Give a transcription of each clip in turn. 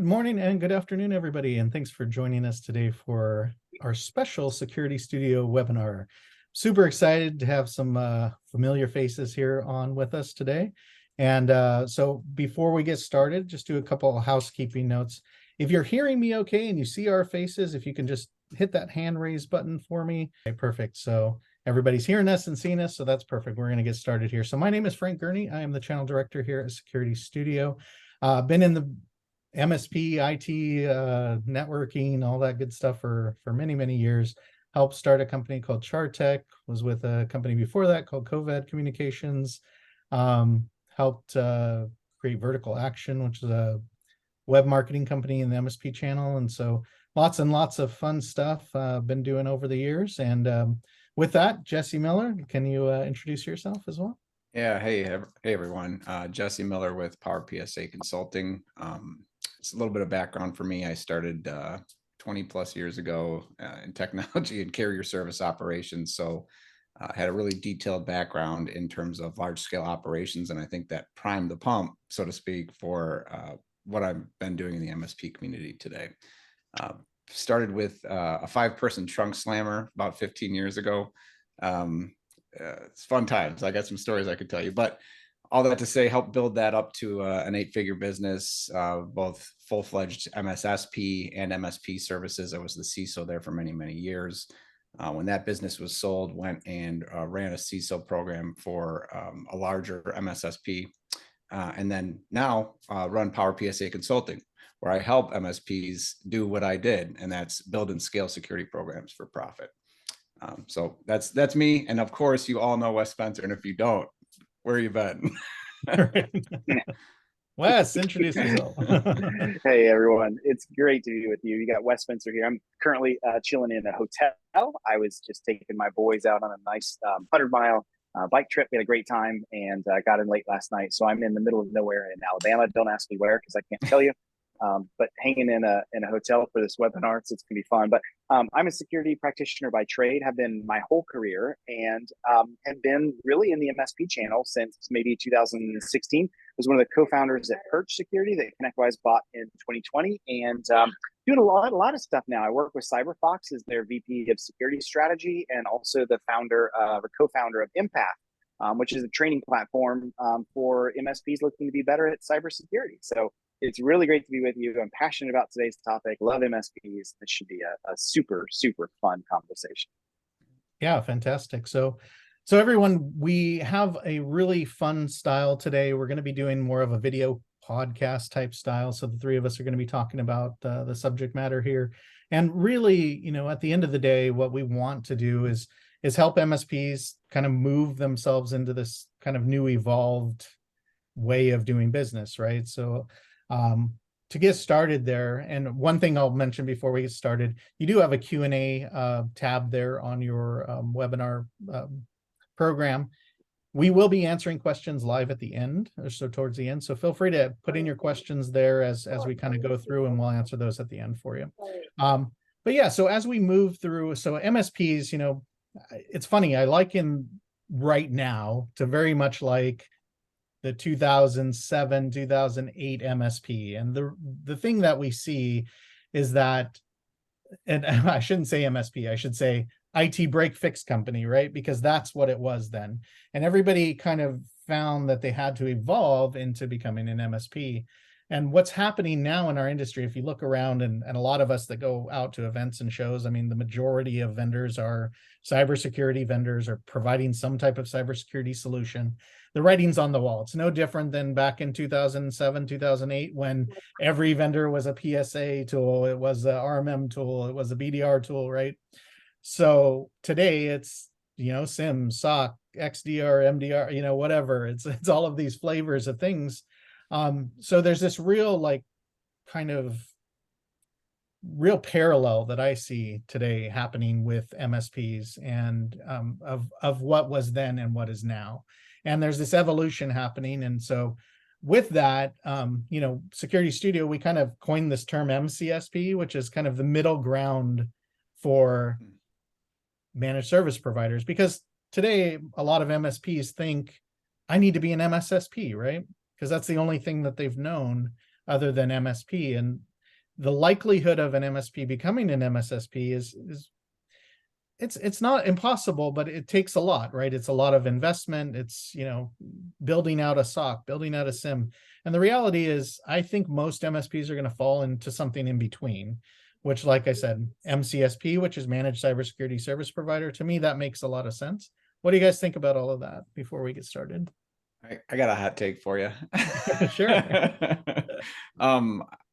morning and good afternoon, everybody, and thanks for joining us today for our special SecurityStudio webinar. Super excited to have some familiar faces here on with us today. And so before we get started, just do a couple of housekeeping notes. If you're hearing me okay and you see our faces, if you can just hit that hand raise button for me. Okay, perfect. So everybody's hearing us and seeing us, so that's perfect. We're going to get started here. So my name is Frank Gurnee. I am the channel director here at SecurityStudio. Been in the MSP, IT, networking, all that good stuff for many, many years. Helped start a company called Chartech, was with a company before that called Covad Communications. Helped create Vertical Action, which is a web marketing company in the MSP channel. And so lots and lots of fun stuff been doing over the years. And with that, Jesse Miller, can you introduce yourself as well? Yeah, hey everyone. Jesse Miller with PowerPSA Consulting. It's a little bit of background for me. I started 20 plus years ago in technology and carrier service operations. So had a really detailed background in terms of large scale operations. And I think that primed the pump, so to speak, for what I've been doing in the MSP community today. Started with a 5-person trunk slammer about 15 years ago. It's fun times. I got some stories I could tell you, but all that to say, helped build that up to an 8-figure business, both full-fledged MSSP and MSP services. I was the CISO there for many, many years. When that business was sold, went and ran a CISO program for a larger MSSP. And then now run PowerPSA Consulting, where I help MSPs do what I did, and that's build and scale security programs for profit. So that's me. And of course, you all know Wes Spencer. And if you don't, where you been? Wes, introduce yourself. Hey, everyone. It's great to be with you. You got Wes Spencer here. I'm currently chilling in a hotel. I was just taking my boys out on a nice 100-mile bike trip. We had a great time and got in late last night. So I'm in the middle of nowhere in Alabama. Don't ask me where because I can't tell you. But hanging in a hotel for this webinar, so it's gonna be fun. But I'm a security practitioner by trade, have been my whole career, and have been really in the MSP channel since maybe 2016. I was one of the co-founders at Perch Security that ConnectWise bought in 2020, and doing a lot of stuff now. I work with CyberFox as their VP of security strategy, and also the founder or co-founder of Empath, which is a training platform for MSPs looking to be better at cybersecurity. So it's really great to be with you. I'm passionate about today's topic. Love MSPs. This should be a super, super fun conversation. Yeah, fantastic. So everyone, we have a really fun style today. We're going to be doing more of a video podcast type style. So the three of us are going to be talking about the subject matter here. And really, at the end of the day, what we want to do is help MSPs kind of move themselves into this kind of new evolved way of doing business, right? So to get started there, and one thing I'll mention before we get started, you do have a Q&A tab there on your webinar program. We will be answering questions live at the end, or so towards the end. So feel free to put in your questions there as we kind of go through, and we'll answer those at the end for you. But yeah, so as we move through, so MSPs, it's funny, I liken right now to very much like the 2007, 2008 MSP. And the thing that we see is that, and I shouldn't say MSP, I should say IT break fix company, right? Because that's what it was then. And everybody kind of found that they had to evolve into becoming an MSP. And what's happening now in our industry, if you look around, and a lot of us that go out to events and shows, I mean, the majority of vendors are cybersecurity vendors, are providing some type of cybersecurity solution. The writing's on the wall. It's no different than back in 2007, 2008, when every vendor was a PSA tool, it was a RMM tool, it was a BDR tool, right? So today it's, SIM, SOC, XDR, MDR, whatever. It's all of these flavors of things. So there's this real kind of real parallel that I see today happening with MSPs and of what was then and what is now. And there's this evolution happening. And so with that, SecurityStudio, we kind of coined this term MCSP, which is kind of the middle ground for managed service providers, because today a lot of MSPs think I need to be an MSSP, right? Because that's the only thing that they've known other than MSP. And the likelihood of an MSP becoming an MSSP is it's not impossible, but it takes a lot, right? It's a lot of investment. It's, building out a SOC, building out a SIM. And the reality is, I think most MSPs are going to fall into something in between, which, like I said, MCSP, which is Managed Cybersecurity Service Provider. To me, that makes a lot of sense. What do you guys think about all of that before we get started? I got a hot take for you. Sure.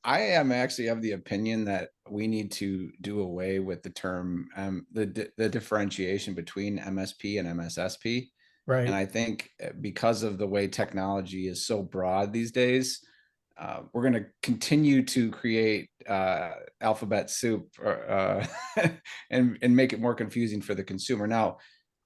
I am actually of the opinion that we need to do away with the term, the differentiation between MSP and MSSP. Right. And I think because of the way technology is so broad these days, we're going to continue to create alphabet soup and make it more confusing for the consumer. Now,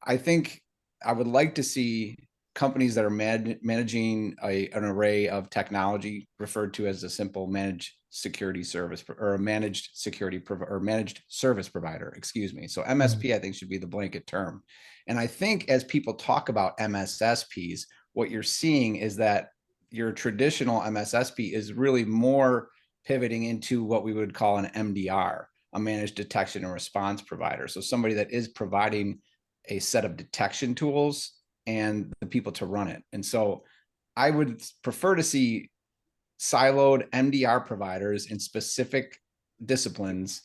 I think I would like to see companies that are managing an array of technology referred to as a simple managed security service or a managed security or managed service provider, excuse me. So MSP, I think, should be the blanket term. And I think as people talk about MSSPs, what you're seeing is that your traditional MSSP is really more pivoting into what we would call an MDR, a managed detection and response provider. So somebody that is providing a set of detection tools and the people to run it. And so I would prefer to see siloed MDR providers in specific disciplines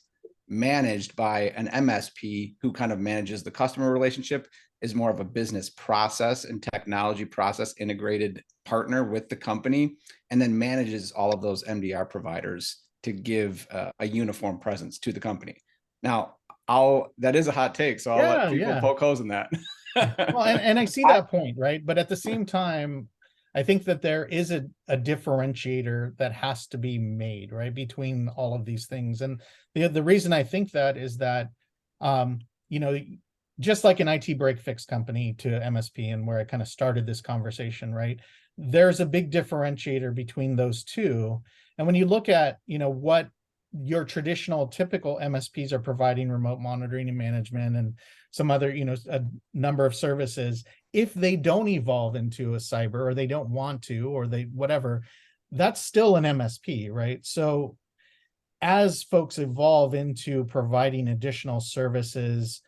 managed by an MSP who kind of manages the customer relationship, is more of a business process and technology process integrated partner with the company, and then manages all of those MDR providers to give a uniform presence to the company. Now, that is a hot take, so I'll let people poke holes in that. Well, and I see that point, right? But at the same time, I think that there is a differentiator that has to be made, right, between all of these things. And the reason I think that is that, just like an IT break fix company to MSP, and where I kind of started this conversation, right, there's a big differentiator between those two. And when you look at, what your traditional typical MSPs are providing, remote monitoring and management and some other, a number of services, if they don't evolve into a cyber, or they don't want to, or they whatever, that's still an MSP, right? So as folks evolve into providing additional services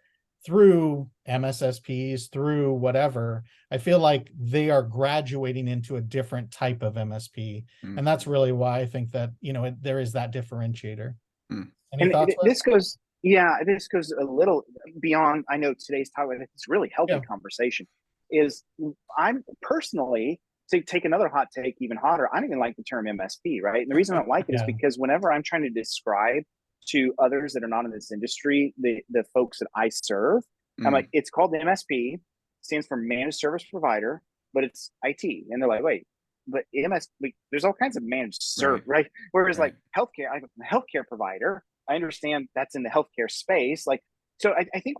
through MSSPs, through whatever, I feel like they are graduating into a different type of MSP. Mm. And that's really why I think that, there is that differentiator. Mm. Any thoughts? This goes a little beyond, I know today's topic, it's really healthy conversation, is I'm personally, to take another hot take, even hotter, I don't even like the term MSP, right? And the reason I don't like it is because whenever I'm trying to describe to others that are not in this industry, the folks that I serve, I'm like, it's called the MSP, stands for Managed Service Provider, but it's IT. And they're like, wait, but there's all kinds of managed service, right? Whereas like healthcare, I'm a healthcare provider. I understand that's in the healthcare space. Like, so I think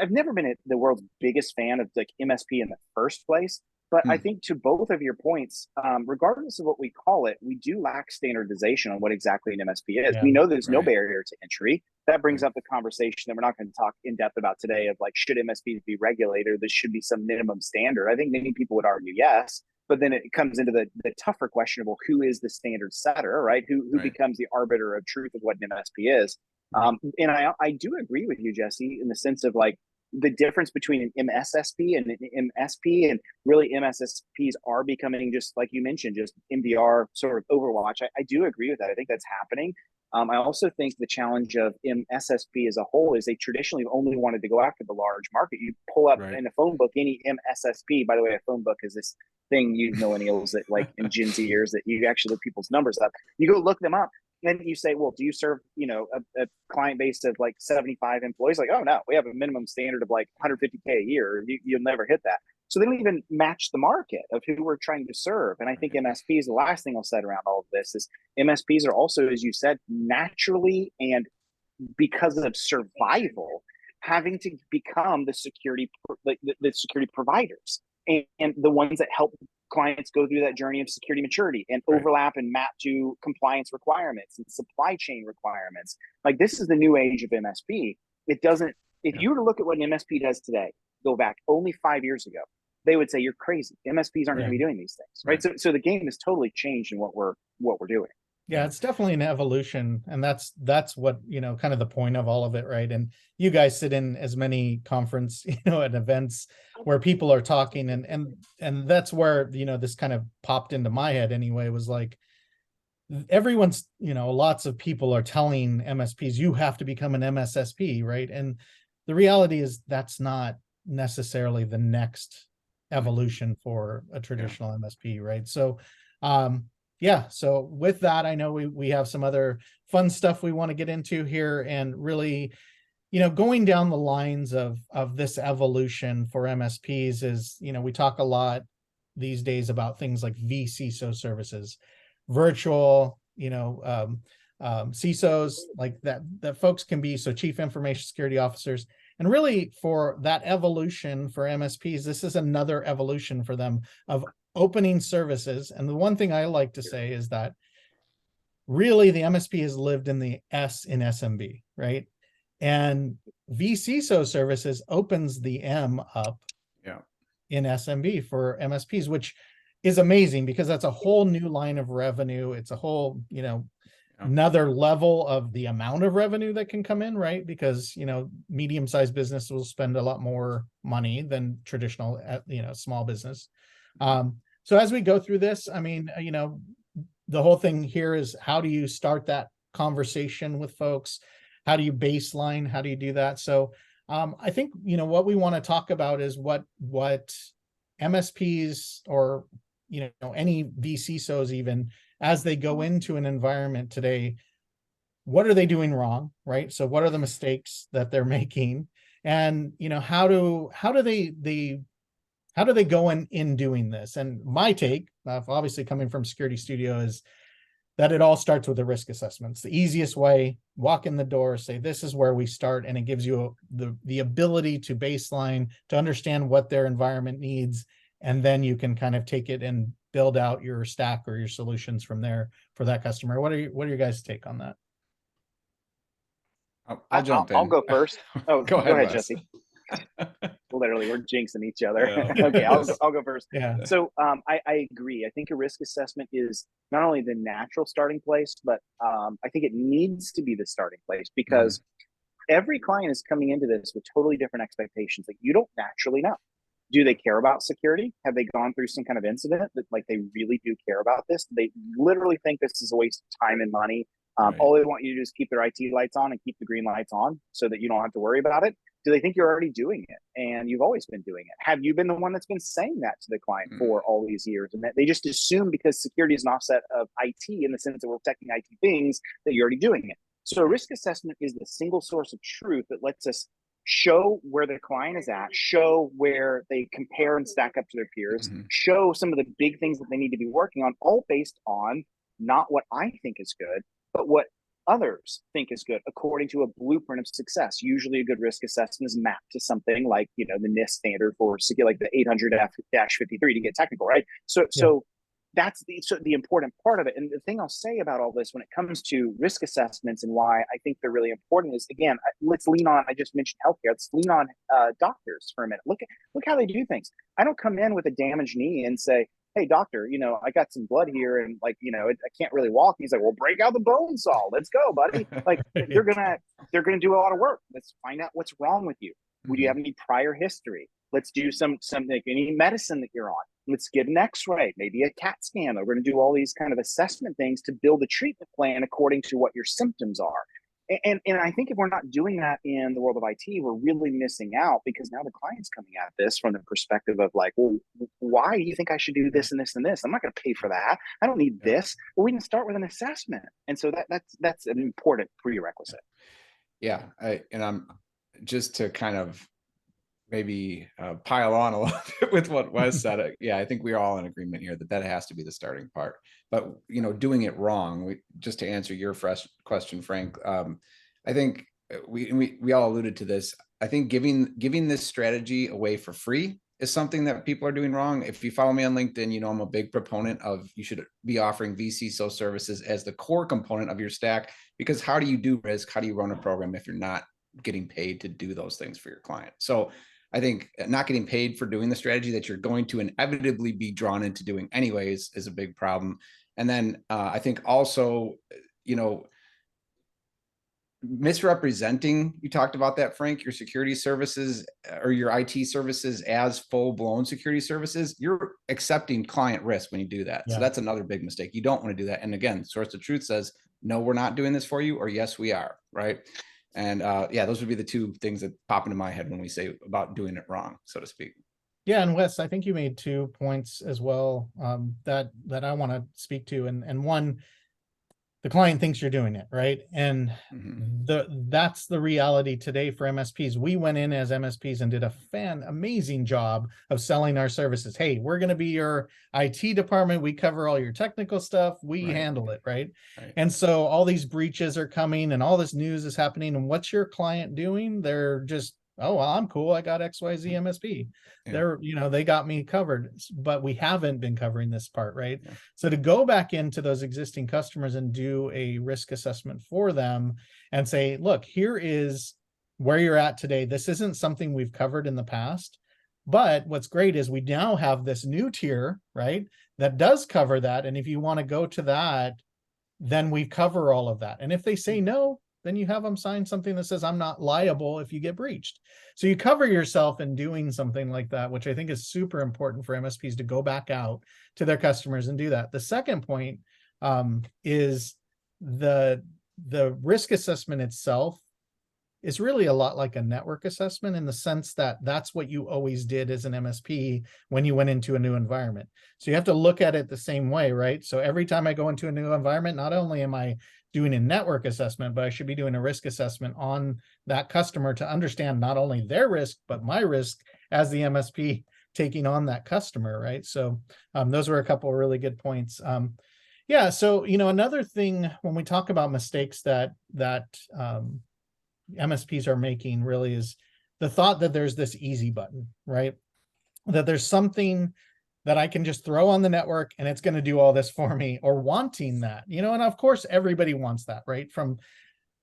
I've never been the world's biggest fan of like MSP in the first place. But I think to both of your points, regardless of what we call it, we do lack standardization on what exactly an MSP is. We know there's no barrier to entry. That brings up the conversation that we're not going to talk in depth about today of like, should MSPs be regulated? There should be some minimum standard. I think many people would argue yes. But then it comes into the tougher question of, well, who is the standard setter, right? Who becomes the arbiter of truth of what an MSP is? And I do agree with you, Jesse, in the sense of like, the difference between an MSSP and an MSP, and really MSSPs are becoming, just like you mentioned, just MDR sort of Overwatch. I do agree with that. I think that's happening. I also think the challenge of MSSP as a whole is they traditionally only wanted to go after the large market. You pull up in a phone book, any MSSP, by the way, a phone book is this thing you millennials that like in Gen Z years that you actually look people's numbers up. You go look them up. And you say, well, do you serve, a client base of like 75 employees? Like, oh, no, we have a minimum standard of like 150K a year. You'll never hit that. So they don't even match the market of who we're trying to serve. And I think MSPs, the last thing I'll say around all of this is MSPs are also, as you said, naturally and because of survival, having to become the security providers and the ones that help clients go through that journey of security maturity and overlap and map to compliance requirements and supply chain requirements. Like, this is the new age of MSP. It doesn't, if you were to look at what an MSP does today, go back only 5 years ago, they would say, you're crazy. MSPs aren't going to be doing these things. Right. So the game has totally changed in what we're doing. Yeah, it's definitely an evolution, and that's what, kind of the point of all of it, right? And you guys sit in as many conference, at events where people are talking, and that's where, this kind of popped into my head anyway, was like everyone's, lots of people are telling MSPs, you have to become an MSSP, right? And the reality is that's not necessarily the next evolution for a traditional MSP, right? So, yeah, so with that, I know we have some other fun stuff we want to get into here, and really, going down the lines of this evolution for MSPs is, we talk a lot these days about things like vCISO services, virtual, CISOs, like that folks can be, so chief information security officers. And really, for that evolution for MSPs, this is another evolution for them of opening services. And the one thing I like to say is that really the MSP has lived in the S in SMB, right? And vCISO services opens the M up in SMB for MSPs, which is amazing because that's a whole new line of revenue. It's a whole, another level of the amount of revenue that can come in, right? Because, medium-sized business will spend a lot more money than traditional, small business. So as we go through this, I mean, the whole thing here is, how do you start that conversation with folks? How do you baseline? How do you do that? So I think, what we want to talk about is what MSPs or, any vCISOs, even as they go into an environment today, what are they doing wrong, right? So what are the mistakes that they're making? And, how do they go in doing this? And my take, obviously coming from SecurityStudio, is that it all starts with a risk assessment. It's the easiest way. Walk in the door, say, this is where we start, and it gives you the ability to baseline, to understand what their environment needs, and then you can kind of take it and build out your stack or your solutions from there for that customer. What are your guys' take on that? I'll jump in. I'll go first. Oh, go ahead, Jesse. Literally, we're jinxing each other. Yeah. Okay, I'll go first. Yeah. So I agree. I think a risk assessment is not only the natural starting place, but I think it needs to be the starting place, because every client is coming into this with totally different expectations that you don't naturally know. Do they care about security? Have they gone through some kind of incident that, like, they really do care about this? They literally think this is a waste of time and money. All they want you to do is keep their IT lights on and keep the green lights on so that you don't have to worry about it. Do they think you're already doing it and you've always been doing it? Have you been the one that's been saying that to the client for all these years? And that they just assume because security is an offset of IT in the sense that we're protecting IT things, that you're already doing it. So a risk assessment is the single source of truth that lets us show where the client is at, show where they compare and stack up to their peers, show some of the big things that they need to be working on, all based on not what I think is good, but what others think is good according to a blueprint of success. Usually a good risk assessment is mapped to something like, the NIST standard for security, like the 800-53 to get technical, right? So that's the important part of it. And the thing I'll say about all this when it comes to risk assessments and why I think they're really important is, again, let's lean on, I just mentioned healthcare, let's lean on doctors for a minute. Look how they do things. I don't come in with a damaged knee and say, hey, doctor, I got some blood here and I can't really walk. He's like, well, break out the bone saw. Let's go, buddy. Like they're gonna do a lot of work. Let's find out what's wrong with you. Would you have any prior history? Let's do something, any medicine that you're on. Let's get an x-ray, maybe a CAT scan. We're going to do all these kind of assessment things to build a treatment plan according to what your symptoms are. And I think if we're not doing that in the world of IT, we're really missing out, because now the client's coming at this from the perspective of like, well, why do you think I should do this and this and this? I'm not going to pay for that. I don't need this. Well, we can start with an assessment. And so that's an important prerequisite. Yeah. I'm just to kind of maybe pile on a little bit with what Wes said. Yeah, I think we're all in agreement here that has to be the starting part. But doing it wrong. Just to answer your question, Frank, I think we all alluded to this. I think giving this strategy away for free is something that people are doing wrong. If you follow me on LinkedIn, I'm a big proponent of you should be offering vCISO services as the core component of your stack, because how do you do risk? How do you run a program if you're not getting paid to do those things for your client? So I think not getting paid for doing the strategy that you're going to inevitably be drawn into doing anyways is a big problem. And then I think also, you know, misrepresenting, you talked about that, Frank, your security services or your IT services as full-blown security services, you're accepting client risk when you do that. Yeah. So that's another big mistake. You don't want to do that. And again, source of truth says, no, we're not doing this for you, or yes, we are, right? And yeah, those would be the two things that pop into my head when we say about doing it wrong, so to speak. Yeah, and Wes, I think you made 2 points as well, that I want to speak to, and one, the client thinks you're doing it, right? And that's the reality today for MSPs. We went in as MSPs and did a amazing job of selling our services. Hey, we're going to be your IT department. We cover all your technical stuff. We handle it, right? And so all these breaches are coming and all this news is happening. And what's your client doing? They're just, oh, well, I'm cool. I got XYZ MSP. They're, you know, they got me covered, but we haven't been covering this part, right? So to go back into those existing customers and do a risk assessment for them and say, look, here is where you're at today. This isn't something we've covered in the past, but what's great is we now have this new tier, right? That does cover that. And if you want to go to that, then we cover all of that. And if they say no, then you have them sign something that says, I'm not liable if you get breached. So you cover yourself in doing something like that, which I think is super important for MSPs to go back out to their customers and do that. The second point is the risk assessment itself is really a lot like a network assessment, in the sense that that's what you always did as an MSP when you went into a new environment. So you have to look at it the same way, right? So every time I go into a new environment, not only am I doing a network assessment, but I should be doing a risk assessment on that customer to understand not only their risk, but my risk as the MSP taking on that customer, right? So those were a couple of really good points. Yeah, so, you know, another thing when we talk about mistakes that MSPs are making really is the thought that there's this easy button, right? That there's something that I can just throw on the network and it's going to do all this for me, or wanting that, you know, and of course everybody wants that, right? From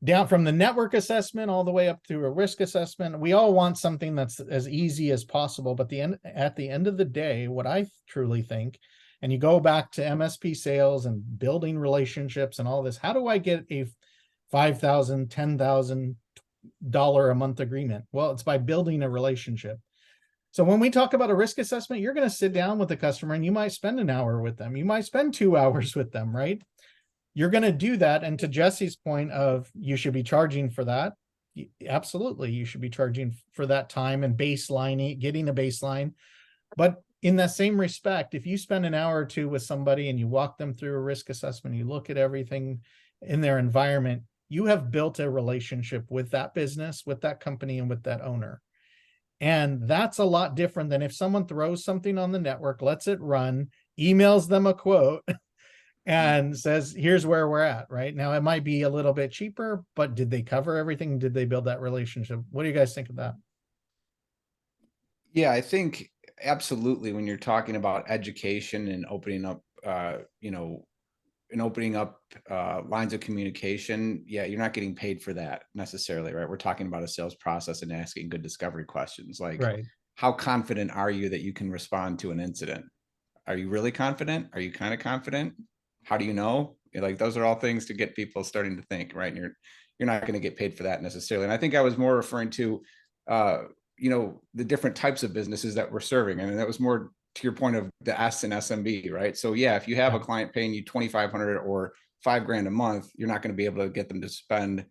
the network assessment all the way up to a risk assessment, we all want something that's as easy as possible. But at the end of the day, what I truly think, and you go back to MSP sales and building relationships and all this, how do I get a $5,000, $10,000 a month agreement? Well, it's by building a relationship. So when we talk about a risk assessment, you're going to sit down with the customer and you might spend an hour with them. You might spend 2 hours with them, right? You're going to do that. And to Jesse's point of you should be charging for that. Absolutely. You should be charging for that time and baselining, getting a baseline. But in that same respect, if you spend an hour or 2 with somebody and you walk them through a risk assessment, you look at everything in their environment, you have built a relationship with that business, with that company, and with that owner. And that's a lot different than if someone throws something on the network, lets it run, emails them a quote and says, here's where we're at right now. It might be a little bit cheaper, but did they cover everything? Did they build that relationship? What do you guys think of that? Yeah, I think absolutely. When you're talking about education and opening up, you know, and opening up lines of communication, yeah, you're not getting paid for that necessarily, right? We're talking about a sales process and asking good discovery questions like, how confident are you that you can respond to an incident? Are you really confident? Are you kind of confident? How do you know? Like, those are all things to get people starting to think, right? And you're not going to get paid for that necessarily. And I think I was more referring to, you know, the different types of businesses that we're serving. I mean, that was more to your point of the S and SMB, right? So yeah, if you have a client paying you $2,500 or $5,000 a month, you're not going to be able to get them to spend,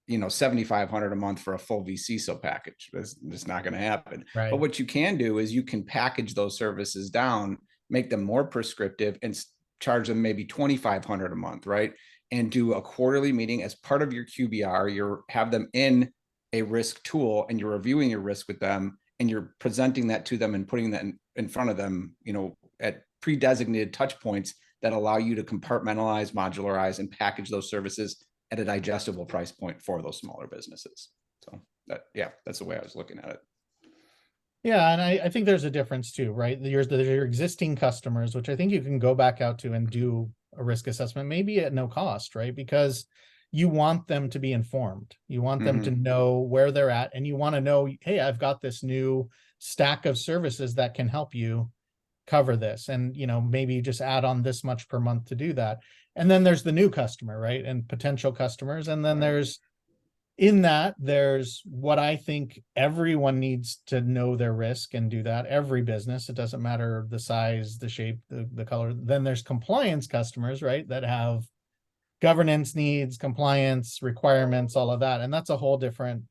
you know, $7,500 a month for a full vCISO package. That's not going to happen. Right. But what you can do is you can package those services down, make them more prescriptive, and charge them maybe $2,500 a month, right? And do a quarterly meeting as part of your QBR. Have them in a risk tool, and you're reviewing your risk with them, and you're presenting that to them and putting that in front of them, you know, at pre-designated touch points that allow you to compartmentalize, modularize, and package those services at a digestible price point for those smaller businesses. So that, yeah, that's the way I was looking at it. Yeah, and I think there's a difference too, right? There's your existing customers, which I think you can go back out to and do a risk assessment, maybe at no cost, right? Because you want them to be informed. You want them to know where they're at, and you want to know, hey, I've got this new stack of services that can help you cover this, and maybe you just add on this much per month to do that. And then there's the new customer, right, and potential customers, and then there's what I think everyone needs to know their risk and do that. Every business, it doesn't matter the size, the shape, the color. Then there's compliance customers, right, that have governance needs, compliance requirements, all of that, and that's a whole different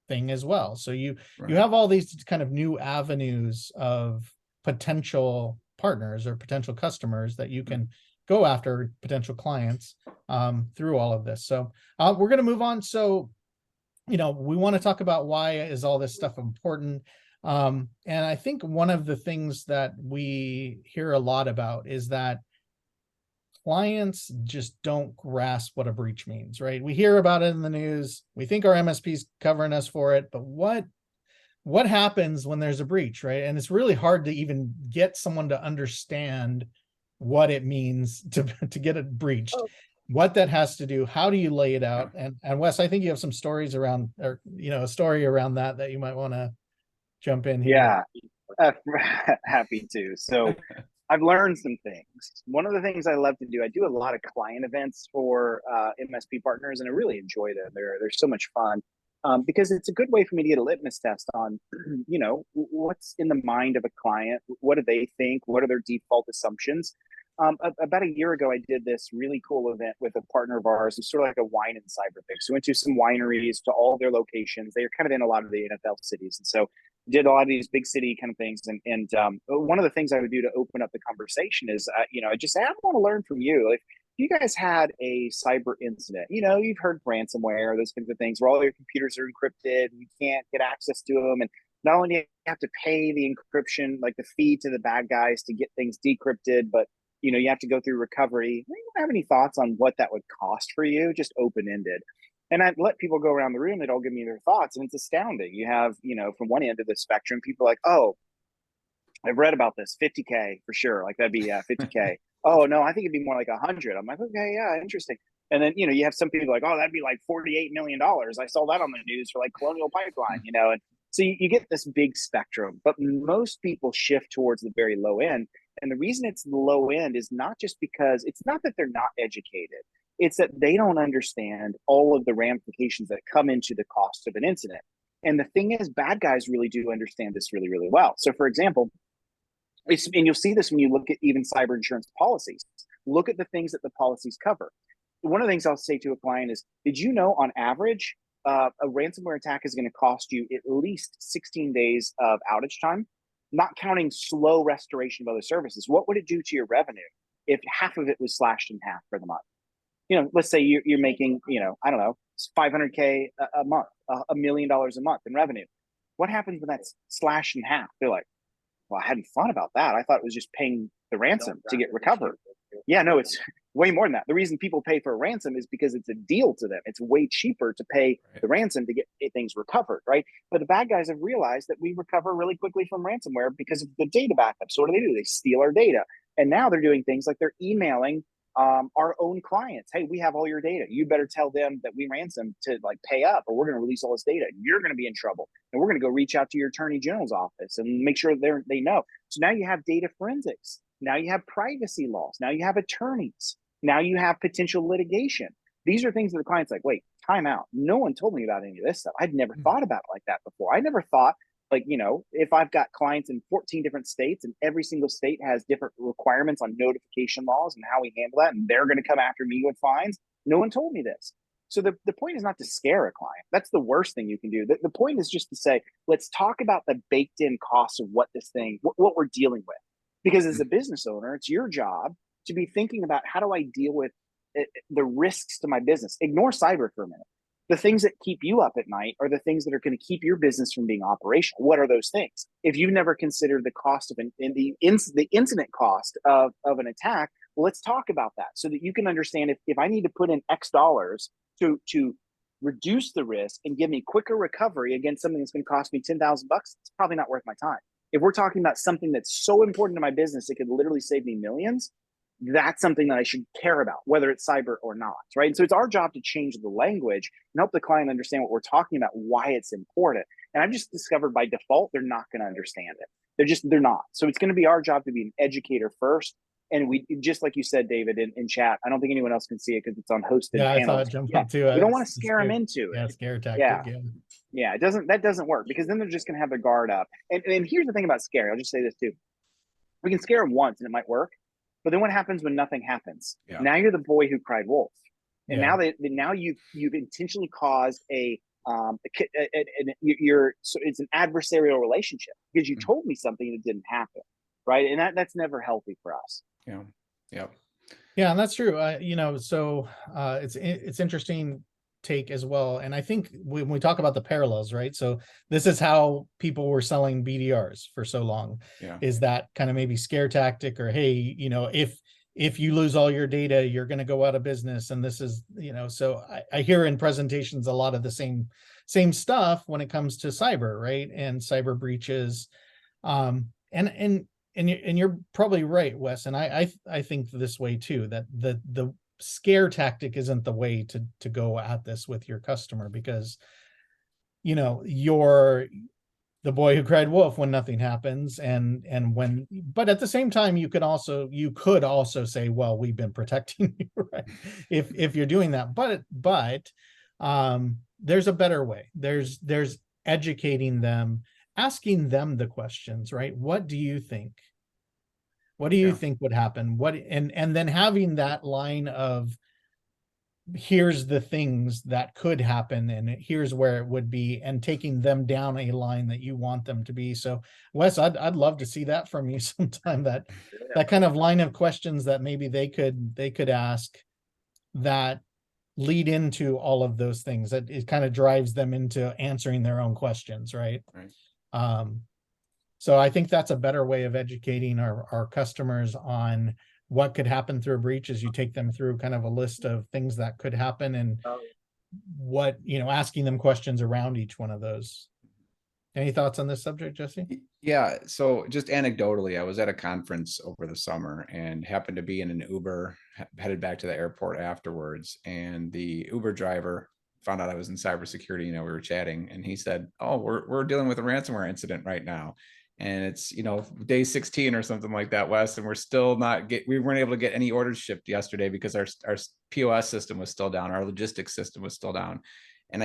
thing as well. So you have all these kind of new avenues of potential partners or potential customers that you can go after, potential clients, through all of this. So we're going to move on. So we want to talk about why is all this stuff important. And I think one of the things that we hear a lot about is that clients just don't grasp what a breach means, right? We hear about it in the news. We think our MSP's covering us for it, but what happens when there's a breach, right? And it's really hard to even get someone to understand what it means to get it breached, what that has to do, how do you lay it out? And Wes, I think you have some stories around, or a story around that you might want to jump in here. Yeah, happy to. So I've learned some things. One of the things I love to do, I do a lot of client events for MSP partners, and I really enjoy them. They're so much fun, because it's a good way for me to get a litmus test on, what's in the mind of a client. What do they think? What are their default assumptions? About a year ago, I did this really cool event with a partner of ours. It's sort of like a wine and cyber thing. So we went to some wineries, to all their locations. They're kind of in a lot of the NFL cities. And so did a lot of these big city kind of things. And one of the things I would do to open up the conversation is, I just say, I want to learn from you. Like, you guys had a cyber incident, you've heard ransomware, those kinds of things, where all your computers are encrypted and you can't get access to them. And not only do you have to pay the encryption, like the fee to the bad guys to get things decrypted, but you have to go through recovery. You don't have any thoughts on what that would cost for you, just open-ended. And I'd let people go around the room. They'd all give me their thoughts. And it's astounding. You have, from one end of the spectrum, people like, oh, I've read about this, 50K for sure. Like that'd be 50K. Oh, no, I think it'd be more like 100. I'm like, okay, yeah, interesting. And then, you have some people like, oh, that'd be like $48 million. I saw that on the news for like Colonial Pipeline, and so you get this big spectrum, but most people shift towards the very low end. And the reason it's the low end is not just because it's not that they're not educated. It's that they don't understand all of the ramifications that come into the cost of an incident. And the thing is, bad guys really do understand this really, really well. So for example, and you'll see this when you look at even cyber insurance policies. Look at the things that the policies cover. One of the things I'll say to a client is, did you know on average, a ransomware attack is going to cost you at least 16 days of outage time, not counting slow restoration of other services? What would it do to your revenue if half of it was slashed in half for the month? Let's say you're making, I don't know, 500K a month, $1 million a month in revenue. What happens when that's slashed in half? They're like, well, I hadn't thought about that. I thought it was just paying the ransom to get recovered. Yeah, no, it's way more than that. The reason people pay for a ransom is because it's a deal to them. It's way cheaper to pay the ransom to get things recovered, right? But the bad guys have realized that we recover really quickly from ransomware because of the data backup. So what do? They steal our data. And now they're doing things like they're emailing our own clients. Hey, we have all your data. You better tell them that we ransom to pay up, or we're going to release all this data. You're going to be in trouble. And we're going to go reach out to your attorney general's office and make sure they know. So now you have data forensics. Now you have privacy laws. Now you have attorneys. Now you have potential litigation. These are things that the client's like, wait, time out. No one told me about any of this stuff. I'd never thought about it like that before. I never thought, if I've got clients in 14 different states and every single state has different requirements on notification laws and how we handle that, and they're going to come after me with fines. No one told me this. So the point is not to scare a client. That's the worst thing you can do. The point is just to say, let's talk about the baked in costs of what we're dealing with. Because as a business owner, it's your job to be thinking about, how do I deal with the risks to my business? Ignore cyber for a minute. The things that keep you up at night are the things that are going to keep your business from being operational. What are those things? If you've never considered the cost of the incident cost of an attack, well, let's talk about that so that you can understand if I need to put in X dollars to reduce the risk and give me quicker recovery against something that's going to cost me $10,000, it's probably not worth my time. If we're talking about something that's so important to my business, it could literally save me millions, that's something that I should care about, whether it's cyber or not, right? And so it's our job to change the language and help the client understand what we're talking about, why it's important. And I've just discovered by default, they're not going to understand it. They're not. So it's going to be our job to be an educator first. And we, just like you said, David, in chat, I don't think anyone else can see it because it's on hosted Yeah, I saw panels. it jump Yeah, up too. we don't want to scare them into Yeah, it. scare tactic. Yeah. Yeah, that doesn't work, because then they're just going to have their guard up. And here's the thing about scare. I'll just say this too. We can scare them once and it might work, but then what happens when nothing happens? Yeah. Now you're the boy who cried wolf, and Yeah. now you've intentionally caused you're, so it's an adversarial relationship because you told me something that didn't happen, right? And that's never healthy for us. Yeah. Yep. Yeah, and that's true. You know, so it's interesting take as well. And I think when we talk about the parallels, right? So this is how people were selling BDRs for so long. Yeah. Is that kind of maybe scare tactic, or hey, you know, if you lose all your data, you're going to go out of business. And this is, you know, so I hear in presentations a lot of the same stuff when it comes to cyber, right? And cyber breaches. And you're probably right, Wes. And I think this way too, that the scare tactic isn't the way to go at this with your customer, because, you know, you're the boy who cried wolf when nothing happens. But at the same time, you could also say, well, we've been protecting you, right? If you're doing that, but there's a better way. There's educating them, asking them the questions, right? What do you think? What do you think would happen? And then having that line of, here's the things that could happen and here's where it would be, and taking them down a line that you want them to be. So Wes, I'd love to see that from you sometime, that kind of line of questions that maybe they could ask that lead into all of those things, that it kind of drives them into answering their own questions, right? So I think that's a better way of educating our customers on what could happen through a breach, is you take them through kind of a list of things that could happen, and what, you know, asking them questions around each one of those. Any thoughts on this subject, Jesse? Yeah. So just anecdotally, I was at a conference over the summer and happened to be in an Uber headed back to the airport afterwards. And the Uber driver found out I was in cybersecurity. You know, we were chatting and he said, "Oh, we're dealing with a ransomware incident right now. And it's, you know, day 16 or something like that, Wes. And we're still we weren't able to get any orders shipped yesterday because our POS system was still down. Our logistics system was still down." And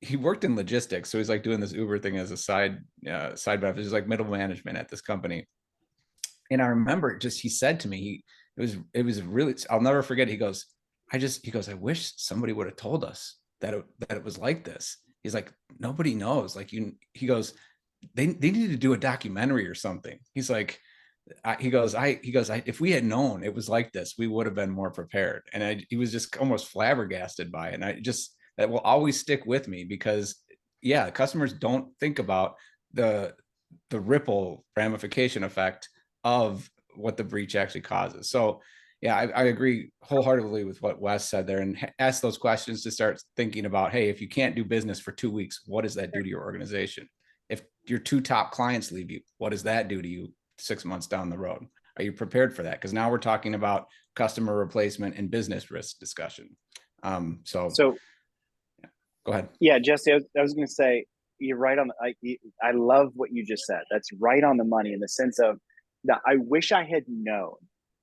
he worked in logistics. So he's like doing this Uber thing as a side benefit. He's like middle management at this company. And I remember he said to me, it was really, I'll never forget. He goes, I wish somebody would have told us that it was like this. He's like, nobody knows. Like he goes, they need to do a documentary or something. He's like, if we had known it was like this, we would have been more prepared. And he was just almost flabbergasted by it. And that will always stick with me, because customers don't think about the ripple ramification effect of what the breach actually causes. So I agree wholeheartedly with what Wes said there, and ask those questions to start thinking about, hey, if you can't do business for 2 weeks, what does that do to your organization? If your 2 top clients leave you, what does that do to you 6 months down the road? Are you prepared for that? Because now we're talking about customer replacement and business risk discussion. So go ahead. Yeah, Jesse, I was going to say, you're right on. I love what you just said. That's right on the money, in the sense of that I wish I had known.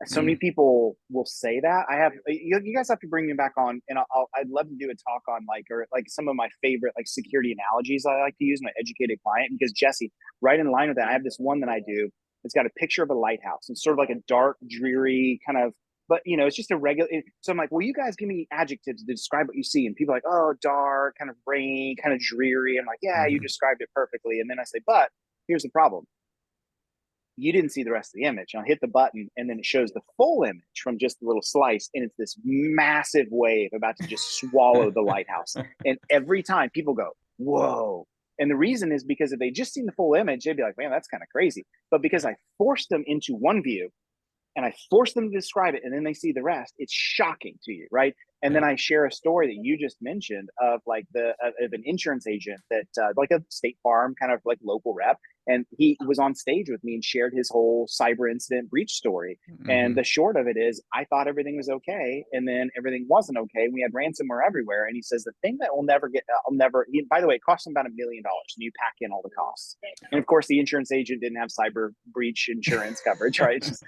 So many people will say that. You guys have to bring me back on, and I'd love to do a talk on some of my favorite security analogies I like to use in my educated client, because Jesse, right in line with that, I have this one that I do. It's got a picture of a lighthouse. It's sort of like a dark, dreary kind of, but it's just a regular. So I'm like, will you guys give me adjectives to describe what you see? And people are like, oh, dark, kind of rain, kind of dreary. I'm like, yeah, you described it perfectly. And then I say, but here's the problem. You didn't see the rest of the image. I'll hit the button, and then it shows the full image from just a little slice, and it's this massive wave about to just swallow the lighthouse. And every time people go, whoa. And the reason is because if they just seen the full image, they'd be like, man, that's kind of crazy. But because I forced them into one view, and I force them to describe it, and then they see the rest, it's shocking to you, right? And then I share a story that you just mentioned of of an insurance agent that like a State Farm kind of local rep, And he was on stage with me and shared his whole cyber incident breach story. And the short of it is, I thought everything was okay, and then everything wasn't okay. We had ransomware everywhere. And he says the thing that will never get, by the way, it cost him about $1 million, and you pack in all the costs. And of course, the insurance agent didn't have cyber breach insurance coverage, right? It's just,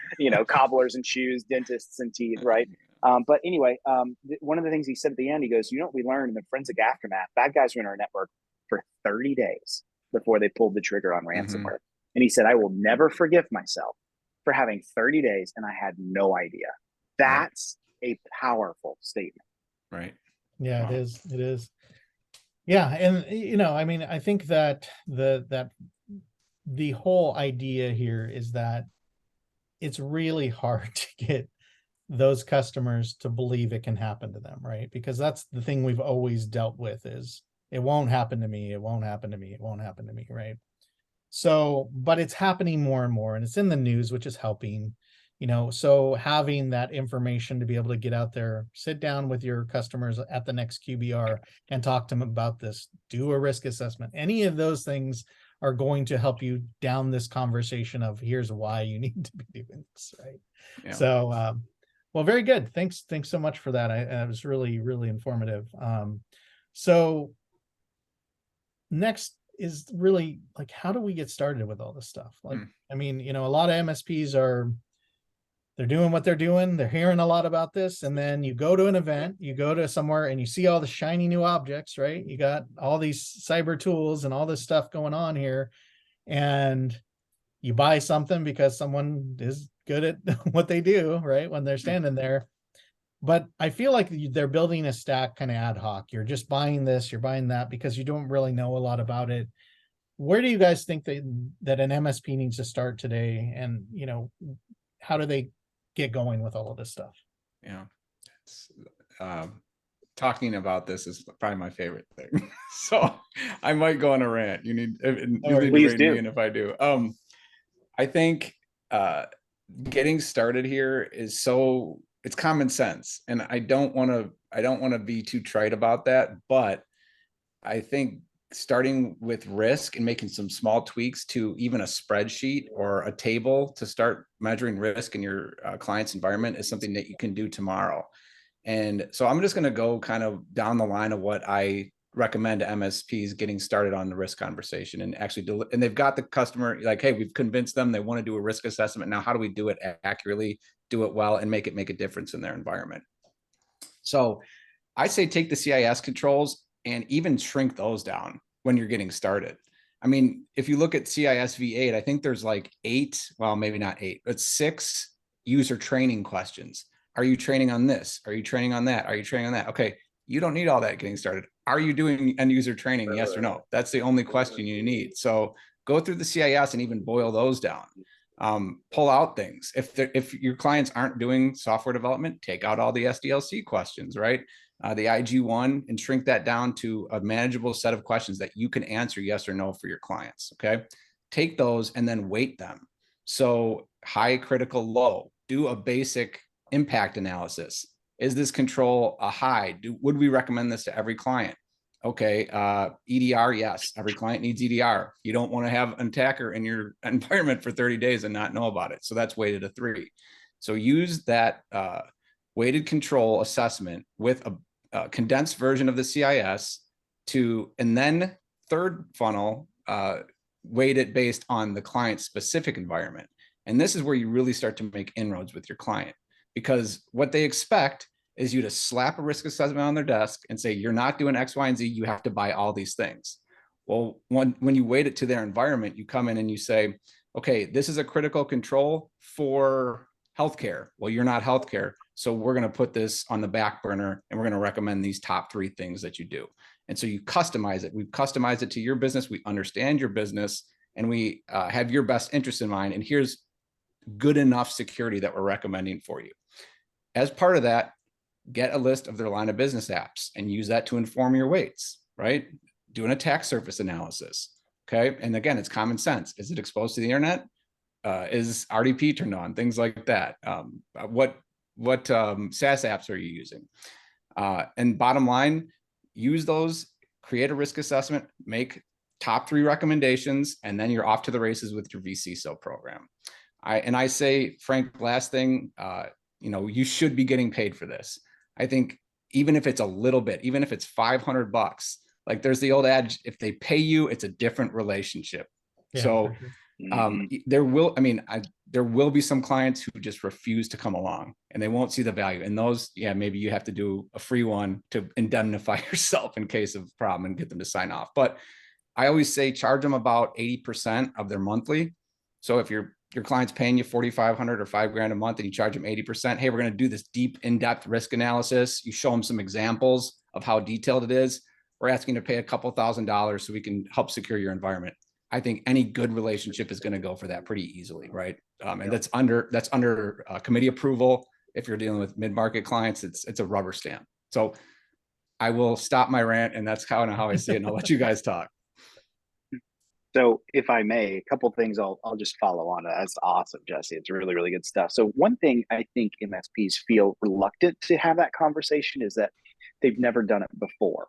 cobblers and shoes, dentists and teeth, right? But anyway, one of the things he said at the end, he goes, what we learned in the forensic aftermath, bad guys were in our network for 30 days before they pulled the trigger on ransomware. And he said, I will never forgive myself for having 30 days and I had no idea. That's a powerful statement. Right. Yeah, wow. It is. Yeah. And, I think that the whole idea here is that it's really hard to get those customers to believe it can happen to them, right? Because that's the thing we've always dealt with is, it won't happen to me. It won't happen to me. It won't happen to me. Right. So, but it's happening more and more, and it's in the news, which is helping, so having that information to be able to get out there, sit down with your customers at the next QBR and talk to them about this, do a risk assessment. Any of those things are going to help you down this conversation of here's why you need to be doing this. Right. Yeah. So, well, very good. Thanks so much for that. It was really, really informative. So next is really like, how do we get started with all this stuff? Like, a lot of MSPs they're doing what they're doing. They're hearing a lot about this. And then you go to an event, you go to somewhere and you see all the shiny new objects, right? You got all these cyber tools and all this stuff going on here. And you buy something because someone is good at what they do, right? When they're standing there. But I feel like they're building a stack kind of ad hoc. You're just buying this, you're buying that because you don't really know a lot about it. Where do you guys think that an MSP needs to start today? And, how do they get going with all of this stuff? Yeah. Talking about this is probably my favorite thing. So I might go on a rant. You need to rein me in if I do. I think getting started here is it's common sense, and I don't want to be too trite about that, but I think starting with risk and making some small tweaks to even a spreadsheet or a table to start measuring risk in your client's environment is something that you can do tomorrow. And so I'm just going to go kind of down the line of what I recommend to MSPs getting started on the risk conversation, and actually and they've got the customer like, hey, we've convinced them they want to do a risk assessment. Now, how do we do it accurately, do it well, and make a difference in their environment? So I say take the CIS controls and even shrink those down when you're getting started. I mean, if you look at CIS V8, I think there's like 8, well, maybe not 8, but 6 user training questions. Are you training on this? Are you training on that? Are you training on that? Okay, you don't need all that getting started. Are you doing end user training? Yes or no? That's the only question you need. So go through the CIS and even boil those down. Pull out things. If your clients aren't doing software development, take out all the SDLC questions, right? The IG1, and shrink that down to a manageable set of questions that you can answer yes or no for your clients. Okay. Take those and then weight them. So high, critical, low. Do a basic impact analysis. Is this control a high? Would we recommend this to every client? Okay, EDR, yes. Every client needs EDR. You don't want to have an attacker in your environment for 30 days and not know about it. So that's weighted a 3. So use that weighted control assessment with a condensed version of the CIS and then third funnel, weight it based on the client's specific environment. And this is where you really start to make inroads with your client, because what they expect is you to slap a risk assessment on their desk and say, you're not doing X, Y, and Z. You have to buy all these things. Well, when you weight it to their environment, you come in and you say, okay, this is a critical control for healthcare. Well, you're not healthcare. So we're going to put this on the back burner and we're going to recommend these top 3 things that you do. And so you customize it. We've customized it to your business. We understand your business and we have your best interest in mind. And here's good enough security that we're recommending for you. As part of that, get a list of their line of business apps and use that to inform your weights, right? Do an attack surface analysis. Okay. And again, it's common sense. Is it exposed to the internet? Is RDP turned on? Things like that. What SaaS apps are you using? And bottom line, use those, create a risk assessment, make top 3 recommendations, and then you're off to the races with your vCISO program. I say, Frank, last thing, you should be getting paid for this. I think even if it's a little bit, even if it's $500, like there's the old adage, if they pay you, it's a different relationship. Yeah, So for sure. there will be some clients who just refuse to come along and they won't see the value. And those, maybe you have to do a free one to indemnify yourself in case of problem and get them to sign off. But I always say charge them about 80% of their monthly. So if your client's paying you $4,500 or $5,000 a month and you charge them 80%, hey, we're going to do this deep in-depth risk analysis. You show them some examples of how detailed it is. We're asking to pay a couple $1,000s so we can help secure your environment. I think any good relationship is going to go for that pretty easily, right? And that's under committee approval. If you're dealing with mid-market clients, it's a rubber stamp. So I will stop my rant, and that's kind of how I see it. And I'll let you guys talk. So if I may, a couple of things I'll just follow on. That's awesome, Jesse. It's really, really good stuff. So one thing I think MSPs feel reluctant to have that conversation is that they've never done it before.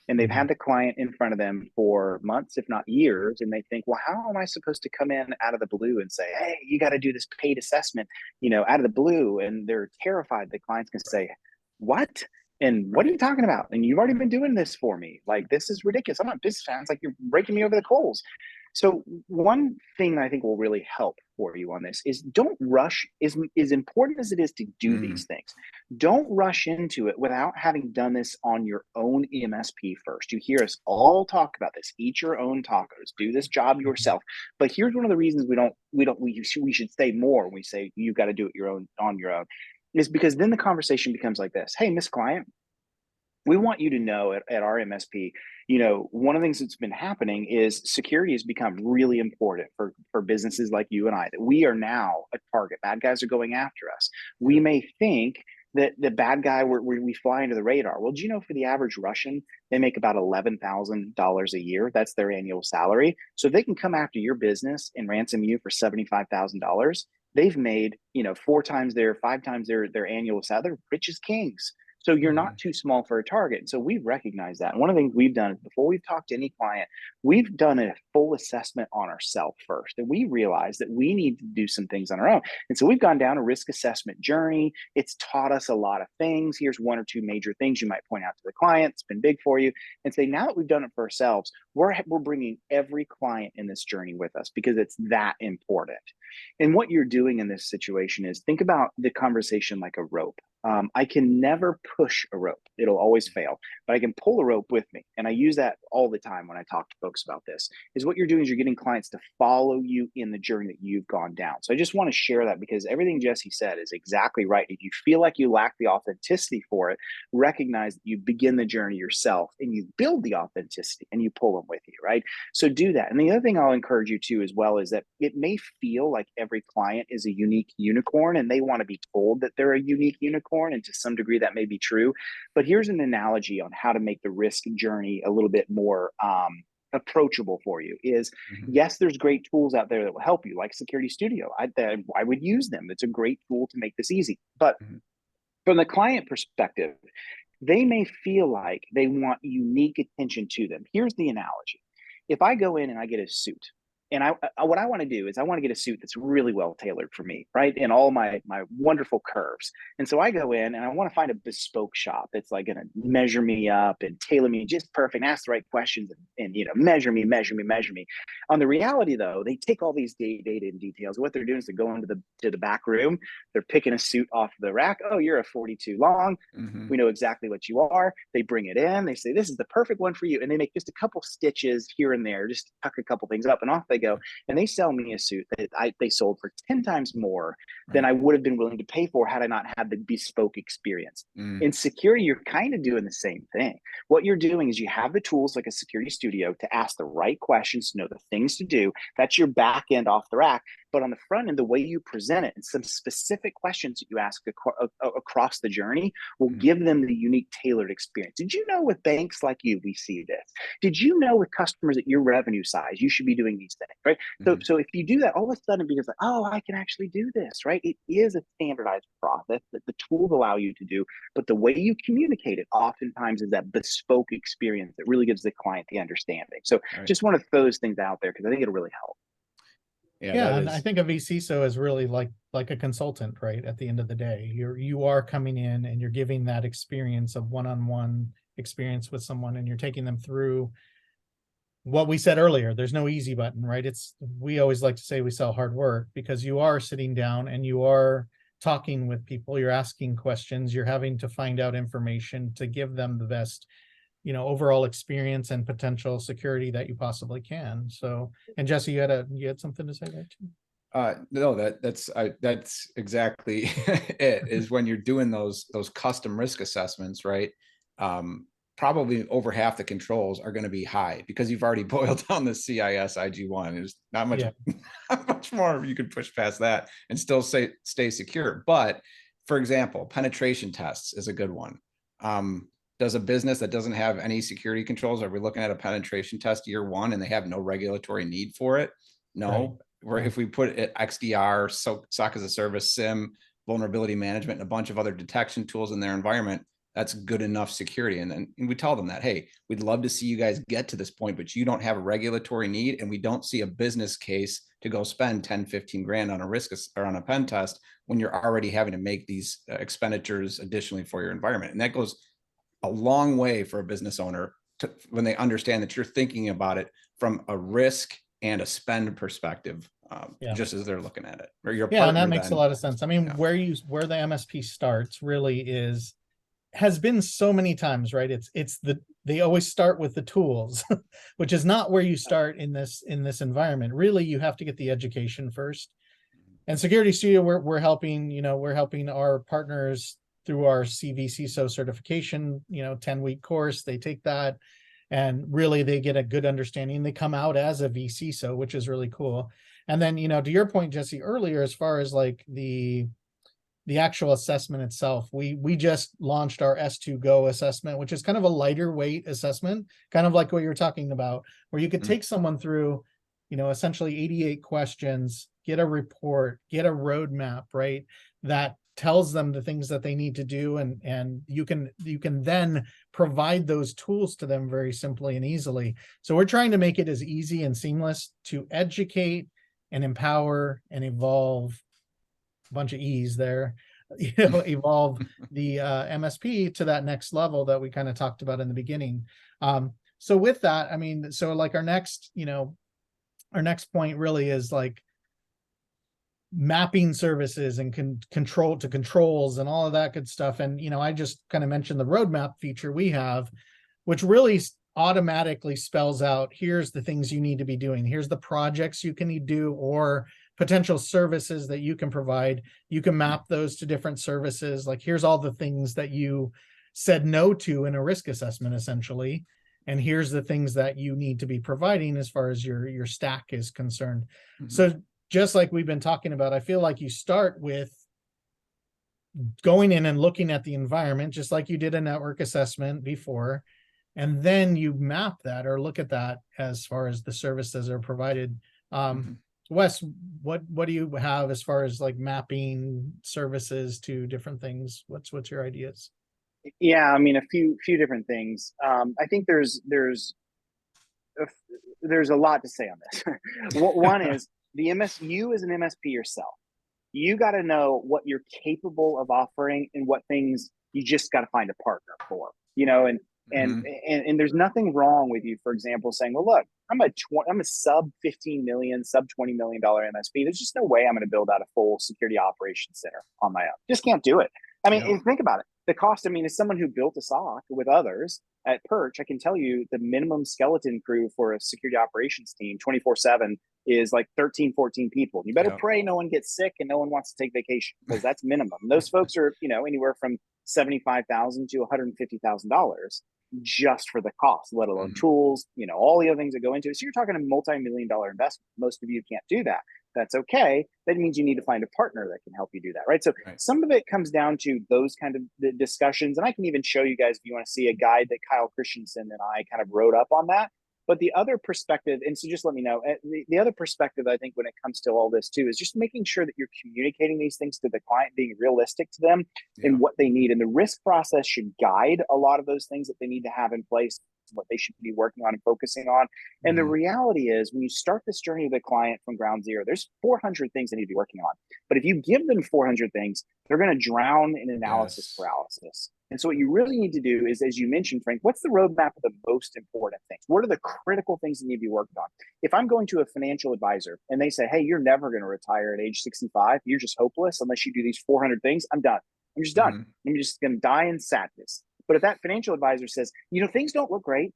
And they've had the client in front of them for months, if not years, and they think, well, how am I supposed to come in out of the blue and say, hey, you got to do this paid assessment, out of the blue? And they're terrified the client's going to say, what? And what are you talking about? And you've already been doing this for me. Like, this is ridiculous. I'm not a business fan. It's like you're breaking me over the coals. So one thing that I think will really help for you on this is don't rush. As important as it is to do these things, don't rush into it without having done this on your own MSP first. You hear us all talk about this. Eat your own tacos. Do this job yourself. But here's one of the reasons we should say more when we say you got to do it on your own, is because then the conversation becomes like this. Hey, Miss Client, we want you to know at our MSP, one of the things that's been happening is security has become really important for businesses like you and I, that we are now a target. Bad guys are going after us. We may think that the bad guy, we fly under the radar. Well, do you know for the average Russian, they make about $11,000 a year. That's their annual salary. So if they can come after your business and ransom you for $75,000, they've made, 5 times their annual salary. They're rich as kings. So you're not too small for a target. And so we've recognized that. And one of the things we've done is before we've talked to any client, we've done a full assessment on ourselves first. And we realized that we need to do some things on our own. And so we've gone down a risk assessment journey. It's taught us a lot of things. Here's 1 or 2 major things you might point out to the client. It's been big for you. And say, now that we've done it for ourselves, we're bringing every client in this journey with us because it's that important. And what you're doing in this situation is think about the conversation like a rope. I can never push a rope. It'll always fail, but I can pull a rope with me. And I use that all the time when I talk to folks about this, is what you're doing is you're getting clients to follow you in the journey that you've gone down. So I just want to share that because everything Jesse said is exactly right. If you feel like you lack the authenticity for it, recognize that you begin the journey yourself and you build the authenticity and you pull them with you, right? So do that. And the other thing I'll encourage you to as well is that it may feel like every client is a unique unicorn and they want to be told that they're a unique unicorn. And to some degree that may be true, but here's an analogy on how to make the risk journey a little bit more approachable for you is yes, there's great tools out there that will help you, like SecurityStudio. I would use them. It's a great tool to make this easy. But from the client perspective, they may feel like they want unique attention to them. Here's the analogy. If I go in and I get a suit, and what I want to do is I want to get a suit that's really well tailored for me, right? And all my wonderful curves. And so I go in and I want to find a bespoke shop that's like going to measure me up and tailor me just perfect, and ask the right questions and measure me. On the reality though, they take all these data and details. What they're doing is they're going to the back room. They're picking a suit off the rack. Oh, you're a 42 long. We know exactly what you are. They bring it in. They say, this is the perfect one for you. And they make just a couple stitches here and there, just tuck a couple things up, and off they go. And they sell me a suit that they sold for 10 times more than I would have been willing to pay for had I not had the bespoke experience. In security, you're kind of doing the same thing. What you're doing is you have the tools like a SecurityStudio to ask the right questions, to know the things to do. That's your back end off the rack. but on the front end, the way you present it and some specific questions that you ask across the journey will give them the unique tailored experience. Did you know with banks like you, we see this? Did you know with customers at your revenue size, you should be doing these things, right? So if you do that, all of a sudden it becomes like, oh, I can actually do this, right? It is a standardized process that the tools allow you to do, but the way you communicate it oftentimes is that bespoke experience that really gives the client the understanding. So just want to throw those things out there because I think it'll really help. Yeah, and I think a vCISO is really like a consultant, right? At the end of the day, you are coming in and you're giving that experience of one-on-one experience with someone, and you're taking them through what we said earlier. There's no easy button, right? We always like to say we sell hard work, because you are sitting down and you are talking with people, you're asking questions, you're having to find out information to give them the best, overall experience and potential security that you possibly can. So, and Jesse, you had something to say there too? No, that's exactly it, is when you're doing those custom risk assessments, right? Probably over half the controls are going to be high because you've already boiled down the CIS IG1. There's not much, not much more you could push past that and still stay secure. But for example, penetration tests is a good one. Does a business that doesn't have any security controls, are we looking at a penetration test year one and they have no regulatory need for it? No. Right. If we put it XDR, SOC as a service, SIM, vulnerability management, and a bunch of other detection tools in their environment, that's good enough security. And we tell them that, hey, we'd love to see you guys get to this point, but you don't have a regulatory need, and we don't see a business case to go spend 10, 15 grand on a risk or on a pen test when you're already having to make these expenditures additionally for your environment. And that goes a long way for a business owner when they understand that you're thinking about it from a risk and a spend perspective, just as they're looking at it. Or your partner, and that makes a lot of sense. I mean, where the MSP starts really has been so many times, right? They always start with the tools, which is not where you start in this environment. Really, you have to get the education first. And SecurityStudio, we're helping our partners through our CVCISO certification, 10-week course. They take that and really they get a good understanding. They come out as a vCISO, which is really cool. And then, to your point, Jesse, earlier, as far as like the actual assessment itself, we just launched our S2 Go assessment, which is kind of a lighter weight assessment, kind of like what you're talking about, where you could take someone through, essentially 88 questions, get a report, get a roadmap, right? That tells them the things that they need to do, and you can then provide those tools to them very simply and easily. So we're trying to make it as easy and seamless to educate and empower and evolve, a bunch of E's there, evolve the MSP to that next level that we kind of talked about in the beginning. So with that, I mean, so like our next point really is like mapping services and controls and all of that good stuff. And, I just kind of mentioned the roadmap feature we have, which really automatically spells out, here's the things you need to be doing. Here's the projects you can do or potential services that you can provide. You can map those to different services. Like, here's all the things that you said no to in a risk assessment, essentially. And here's the things that you need to be providing as far as your stack is concerned. So just like we've been talking about, I feel like you start with going in and looking at the environment, just like you did a network assessment before, and then you map that or look at that as far as the services are provided. Wes, what do you have as far as like mapping services to different things? What's your ideas? Yeah, I mean, a few different things. I think there's a lot to say on this. One is you as an MSP yourself, you got to know what you're capable of offering and what things you just got to find a partner for, and there's nothing wrong with you, for example, saying, well, look, I'm a sub 15 million, sub $20 million MSP. There's just no way I'm going to build out a full security operations center on my own. Just can't do it. I mean, and think about it. The cost, I mean, as someone who built a SOC with others at Perch, I can tell you the minimum skeleton crew for a security operations team 24/7 is like 13, 14 people. You better Yeah. pray no one gets sick and no one wants to take vacation, because that's minimum. Those folks are, anywhere from $75,000 to $150,000 just for the cost, let alone tools, all the other things that go into it. So you're talking a multi-million-dollar investment. Most of you can't do that. That's okay. That means you need to find a partner that can help you do that, right? So some of it comes down to those kind of discussions. And I can even show you guys, if you want to see, a guide that Kyle Christensen and I kind of wrote up on that. But the other perspective, and so just let me know, the other perspective, I think, when it comes to all this too, is just making sure that you're communicating these things to the client, being realistic to them and what they need. And the risk process should guide a lot of those things that they need to have in place, what they should be working on and focusing on. And the reality is, when you start this journey with a client from ground zero, there's 400 things they need to be working on. But if you give them 400 things, they're going to drown in analysis paralysis. And so what you really need to do is, as you mentioned, Frank, what's the roadmap of the most important things? What are the critical things that need to be worked on? If I'm going to a financial advisor and they say, hey, you're never going to retire at age 65, you're just hopeless unless you do these 400 things, I'm done. I'm just done. I'm just going to die in sadness. But if that financial advisor says, things don't look great,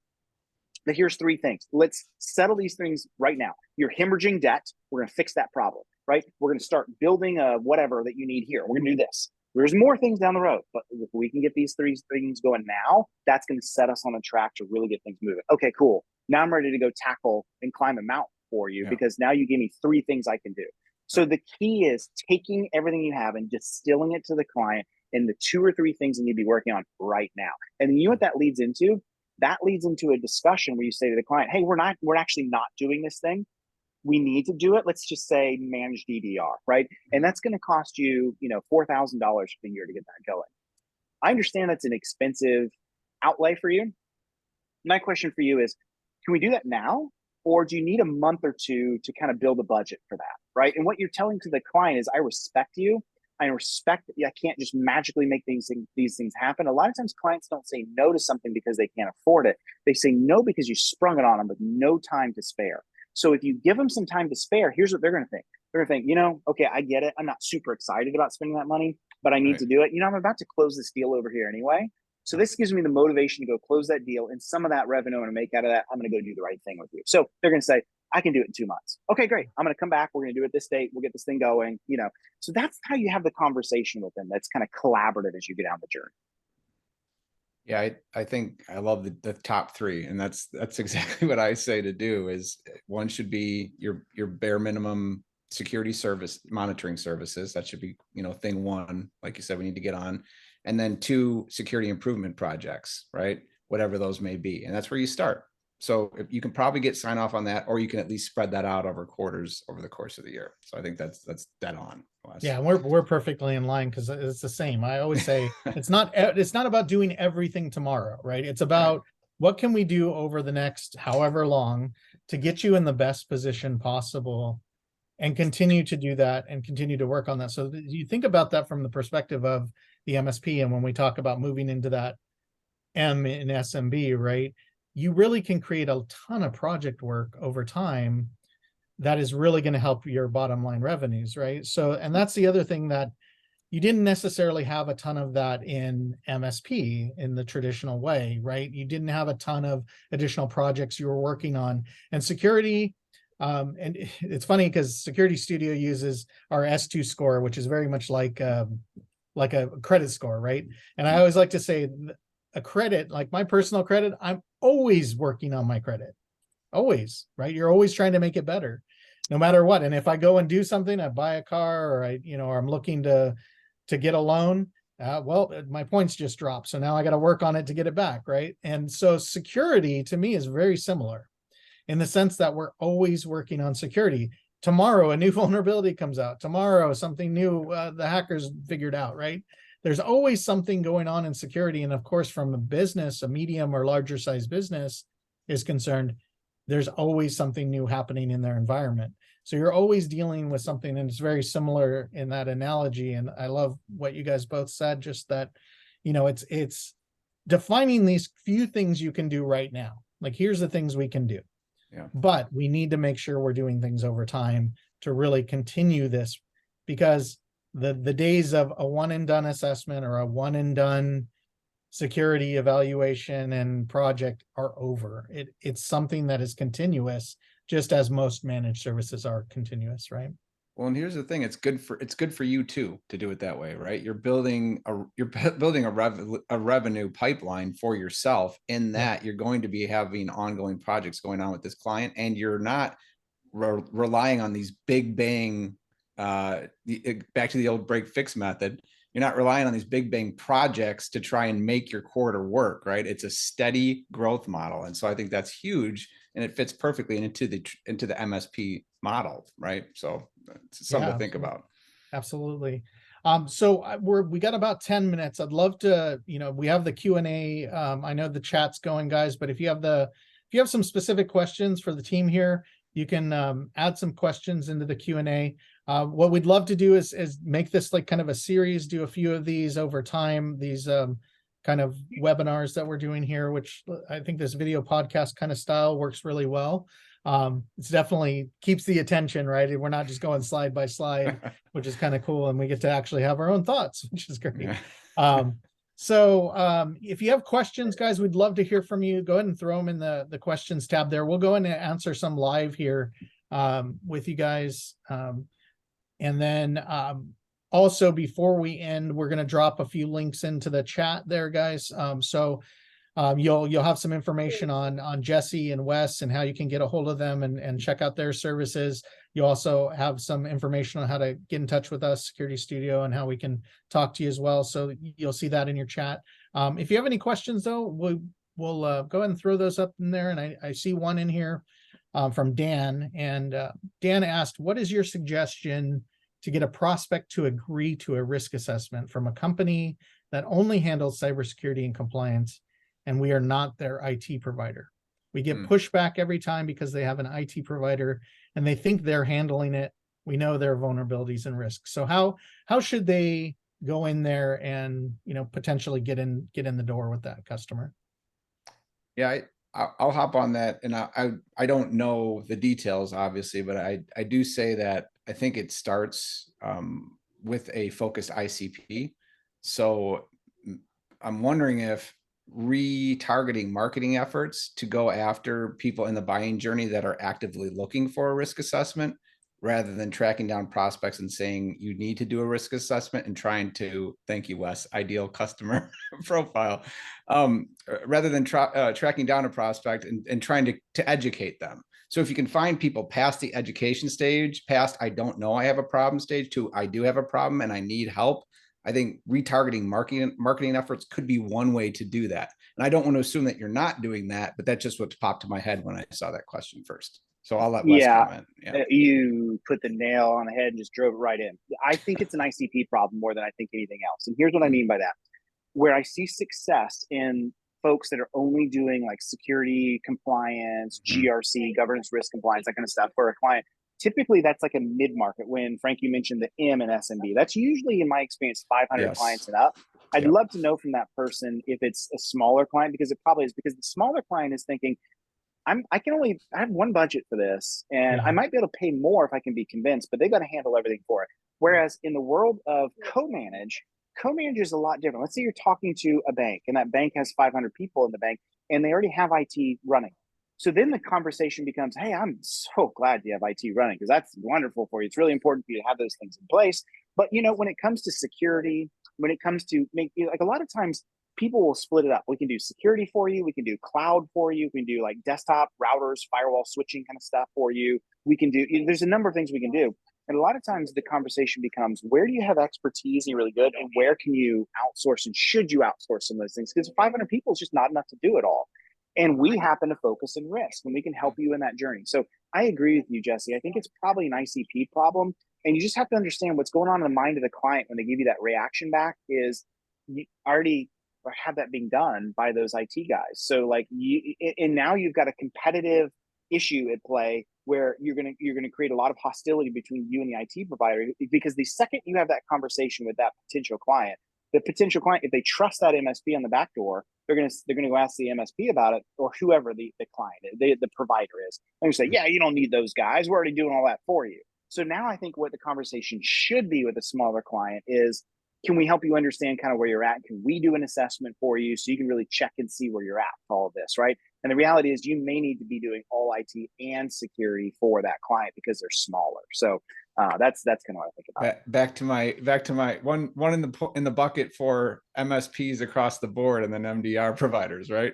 but here's 3 things. Let's settle these things right now. You're hemorrhaging debt. We're going to fix that problem, right? We're going to start building a whatever that you need here. We're going to do this. There's more things down the road, but if we can get these 3 things going now, that's going to set us on a track to really get things moving. Okay, cool. Now I'm ready to go tackle and climb a mountain for you, because now you gave me 3 things I can do. So the key is taking everything you have and distilling it to the client in the 2 or 3 things you need to be working on right now. And you know what that leads into? That leads into a discussion where you say to the client, hey, we're actually not doing this thing. We need to do it. Let's just say manage DDR, right? And that's going to cost you, $4,000 for the year to get that going. I understand that's an expensive outlay for you. My question for you is, can we do that now? Or do you need a month or 2 to kind of build a budget for that, right? And what you're telling to the client is, I respect you. I respect that I can't just magically make these things happen. A lot of times clients don't say no to something because they can't afford it. They say no because you sprung it on them with no time to spare. So if you give them some time to spare, here's what they're going to think. They're going to think, okay, I get it. I'm not super excited about spending that money, but I need to do it. I'm about to close this deal over here anyway. So this gives me the motivation to go close that deal, and some of that revenue I'm going to make out of that, I'm going to go do the right thing with you. So they're going to say, I can do it in 2 months. Okay, great. I'm going to come back. We're going to do it this date. We'll get this thing going, So that's how you have the conversation with them. That's kind of collaborative as you get down the journey. Yeah, I think I love the top 3, and that's exactly what I say to do. Is one should be your bare minimum security service monitoring services. That should be, thing 1, like you said, we need to get on. And then 2, security improvement projects, right? Whatever those may be. And that's where you start. So if you can probably get sign off on that, or you can at least spread that out over quarters over the course of the year. So I think that's dead on, Wes. Yeah, we're perfectly in line, because it's the same. I always say it's not about doing everything tomorrow, right? It's about what can we do over the next however long to get you in the best position possible, and continue to do that and continue to work on that. So you think about that from the perspective of the MSP, and when we talk about moving into that M in SMB, right? You really can create a ton of project work over time that is really going to help your bottom line revenues, right? So, and that's the other thing, that you didn't necessarily have a ton of that in MSP in the traditional way, right? You didn't have a ton of additional projects you were working on. And security, and it's funny because SecurityStudio uses our S2 score, which is very much like a credit score, right? And I always like to say, a credit, like my personal credit, I'm always working on my credit. Always, right? You're always trying to make it better, no matter what. And if I go and do something, I buy a car, or or I'm looking to get a loan, well, my points just dropped. So now I got to work on it to get it back, right? And so security to me is very similar, in the sense that we're always working on security. Tomorrow, a new vulnerability comes out. Tomorrow, something new the hackers figured out, right? There's always something going on in security. And of course, from a business, a medium or larger size business is concerned, there's always something new happening in their environment. So you're always dealing with something, and it's very similar in that analogy. And I love what you guys both said, just that, it's defining these few things you can do right now. Like, here's the things we can do. Yeah. But we need to make sure we're doing things over time to really continue this, because the days of a one and done assessment or a one and done security evaluation and project are over. It's something that is continuous, just as most managed services are continuous, right? Well, and here's the thing: it's good for you too to do it that way, right? You're building a revenue pipeline for yourself. In that, you're going to be having ongoing projects going on with this client, and you're not relying on these big bang. Back to the old break fix method. You're not relying on these big bang projects to try and make your quarter work, right? It's a steady growth model, and so I think that's huge, and it fits perfectly into the MSP model, right? So it's something to think about. Absolutely. So we got about 10 minutes. I'd love to, we have the Q&A. I know the chat's going, guys, but if you have some specific questions for the team here, you can add some questions into the Q&A. What we'd love to do is make this like kind of a series, do a few of these over time, these kind of webinars that we're doing here, which I think this video podcast kind of style works really well. It's definitely keeps the attention, right? We're not just going slide by slide, which is kind of cool. And we get to actually have our own thoughts, which is great. So if you have questions, guys, we'd love to hear from you. Go ahead and throw them in the questions tab there. We'll go in and answer some live here with you guys. And then also before we end, we're going to drop a few links into the chat there, guys. So you'll have some information on Jesse and Wes and how you can get a hold of them and check out their services. You also have some information on how to get in touch with us, SecurityStudio, and how we can talk to you as well. So you'll see that in your chat. If you have any questions, though, we'll go ahead and throw those up in there. And I see one in here from Dan. And Dan asked, what is your suggestion to get a prospect to agree to a risk assessment from a company that only handles cybersecurity and compliance, and we are not their IT provider? We get pushback every time because they have an IT provider and they think they're handling it. We know their vulnerabilities and risks. So how should they go in there and potentially get in the door with that customer? Yeah, I'll hop on that, and I don't know the details obviously, but I do say that I think it starts with a focused ICP. So I'm wondering if retargeting marketing efforts to go after people in the buying journey that are actively looking for a risk assessment, rather than tracking down prospects and saying you need to do a risk assessment and trying to, thank you, Wes, ideal customer profile, rather than tracking down a prospect and trying to educate them. So if you can find people past the education stage, past I don't know I have a problem stage, to I do have a problem and I need help, I think retargeting marketing efforts could be one way to do that. And I don't want to assume that you're not doing that, but that's just what popped to my head when I saw that question first. So I'll let Wes comment. Yeah, you put the nail on the head and just drove it right in. I think it's an ICP problem more than I think anything else. And here's what I mean by that. Where I see success in folks that are only doing like security, compliance, GRC, governance, risk compliance, that kind of stuff for a client, typically that's like a mid-market. When Frank, you mentioned the M and SMB, that's usually, in my experience, 500 clients and up. I'd love to know from that person if it's a smaller client, because it probably is, because the smaller client is thinking, I have one budget for this, and I might be able to pay more if I can be convinced, but they've got to handle everything for it. Whereas in the world of co-manage is a lot different. Let's say you're talking to a bank, and that bank has 500 people in the bank, and they already have IT running. So then the conversation becomes, hey, I'm so glad you have IT running, because that's wonderful for you. It's really important for you to have those things in place. But, when it comes to security, when it comes to like a lot of times people will split it up. We can do security for you. We can do cloud for you. We can do like desktop routers, firewall switching kind of stuff for you. We can do, there's a number of things we can do. And a lot of times the conversation becomes, where do you have expertise and you're really good, and where can you outsource, and should you outsource some of those things? Because 500 people is just not enough to do it all. And we happen to focus in risk, and we can help you in that journey. So I agree with you, Jesse. I think it's probably an ICP problem. And you just have to understand what's going on in the mind of the client when they give you that reaction back is you already have that being done by those IT guys. So like and now you've got a competitive issue at play where you're going to create a lot of hostility between you and the IT provider, because the second you have that conversation with that potential client, if they trust that MSP on the back door, they're going to go ask the MSP about it, or whoever the client is, the provider is. And you say, yeah, you don't need those guys. We're already doing all that for you. So now I think what the conversation should be with a smaller client is, can we help you understand kind of where you're at? Can we do an assessment for you so you can really check and see where you're at with all of this, right? And the reality is you may need to be doing all IT and security for that client because they're smaller. So that's kind of what I think about. Back to my one in the bucket for MSPs across the board, and then MDR providers, right?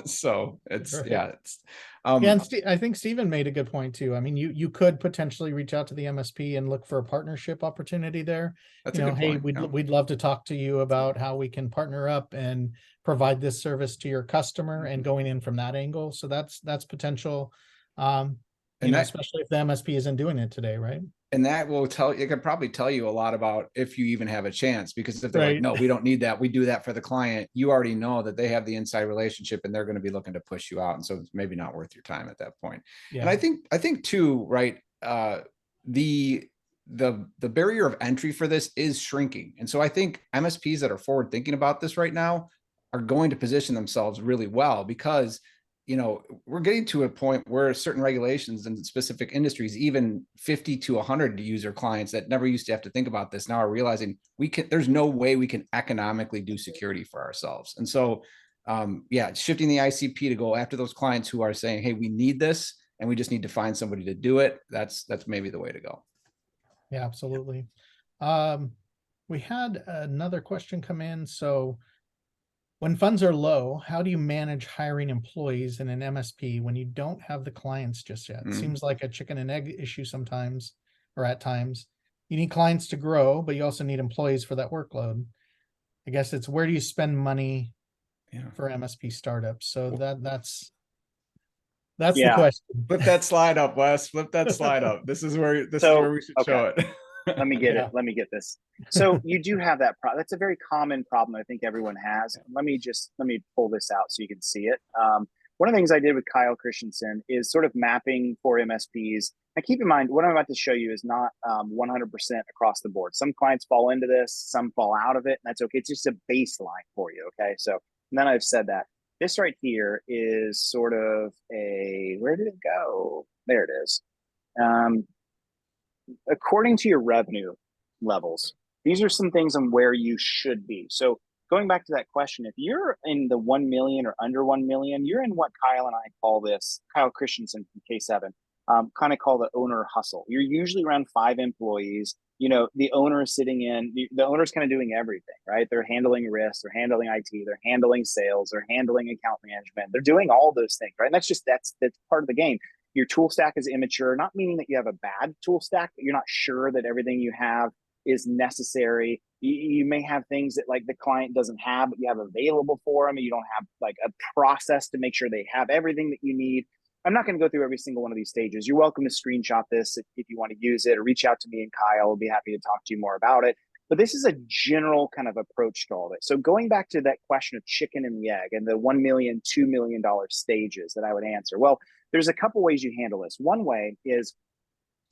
So it's Right. yeah, it's Yeah, and I think Stephen made a good point too. I mean, you could potentially reach out to the MSP and look for a partnership opportunity there. that's You a know, good hey, point. Yeah. we'd love to talk to you about how we can partner up and provide this service to your customer, and going in from that angle. So that's potential. You know, especially if the MSP isn't doing it today, right? And that will it could probably tell you a lot about if you even have a chance, because if they're Right. like, no, we don't need that, we do that for the client, you already know that they have the inside relationship and they're going to be looking to push you out. And so it's maybe not worth your time at that point. Yeah. And I think too, right. The barrier of entry for this is shrinking. And so I think MSPs that are forward thinking about this right now are going to position themselves really well, because you know, we're getting to a point where certain regulations in specific industries, even 50 to 100 user clients that never used to have to think about this, now are realizing there's no way we can economically do security for ourselves. And so, yeah, shifting the ICP to go after those clients who are saying, hey, we need this and we just need to find somebody to do it. That's maybe the way to go. Yeah, absolutely. We had another question come in. So, when funds are low, how do you manage hiring employees in an MSP when you don't have the clients just yet? Seems like a chicken and egg issue sometimes, or at times. You need clients to grow, but you also need employees for that workload. I guess it's, where do you spend money for MSP startups? So that's the question. Flip that slide up, Wes. Flip that slide up. This is where we should show it. Let me get it. Let me get this. So you do have that problem. That's a very common problem I think everyone has. Let me pull this out so you can see it. One of the things I did with Kyle Christensen is sort of mapping for MSPs. Now keep in mind, what I'm about to show you is not 100% across the board. Some clients fall into this, some fall out of it, and that's okay. It's just a baseline for you, okay? So then I've said that. This right here is sort of where did it go? There it is. According to your revenue levels, these are some things on where you should be. So going back to that question, if you're in the 1 million or under 1 million, you're in what Kyle and I call this, Kyle Christensen from K7, kind of call the owner hustle. You're usually around 5 employees. You know, the owner is the owner's kind of doing everything, right? They're handling risk, they're handling IT, they're handling sales, they're handling account management. They're doing all those things, right? And that's part of the game. Your tool stack is immature, not meaning that you have a bad tool stack, but you're not sure that everything you have is necessary. You may have things that like the client doesn't have, but you have available for them, and you don't have like a process to make sure they have everything that you need. I'm not going to go through every single one of these stages. You're welcome to screenshot this if you want to use it, or reach out to me and Kyle. I'll be happy to talk to you more about it. But this is a general kind of approach to all of it. So going back to that question of chicken and the egg and the $1 million, $2 million stages that I would answer. Well, there's a couple ways you handle this. One way is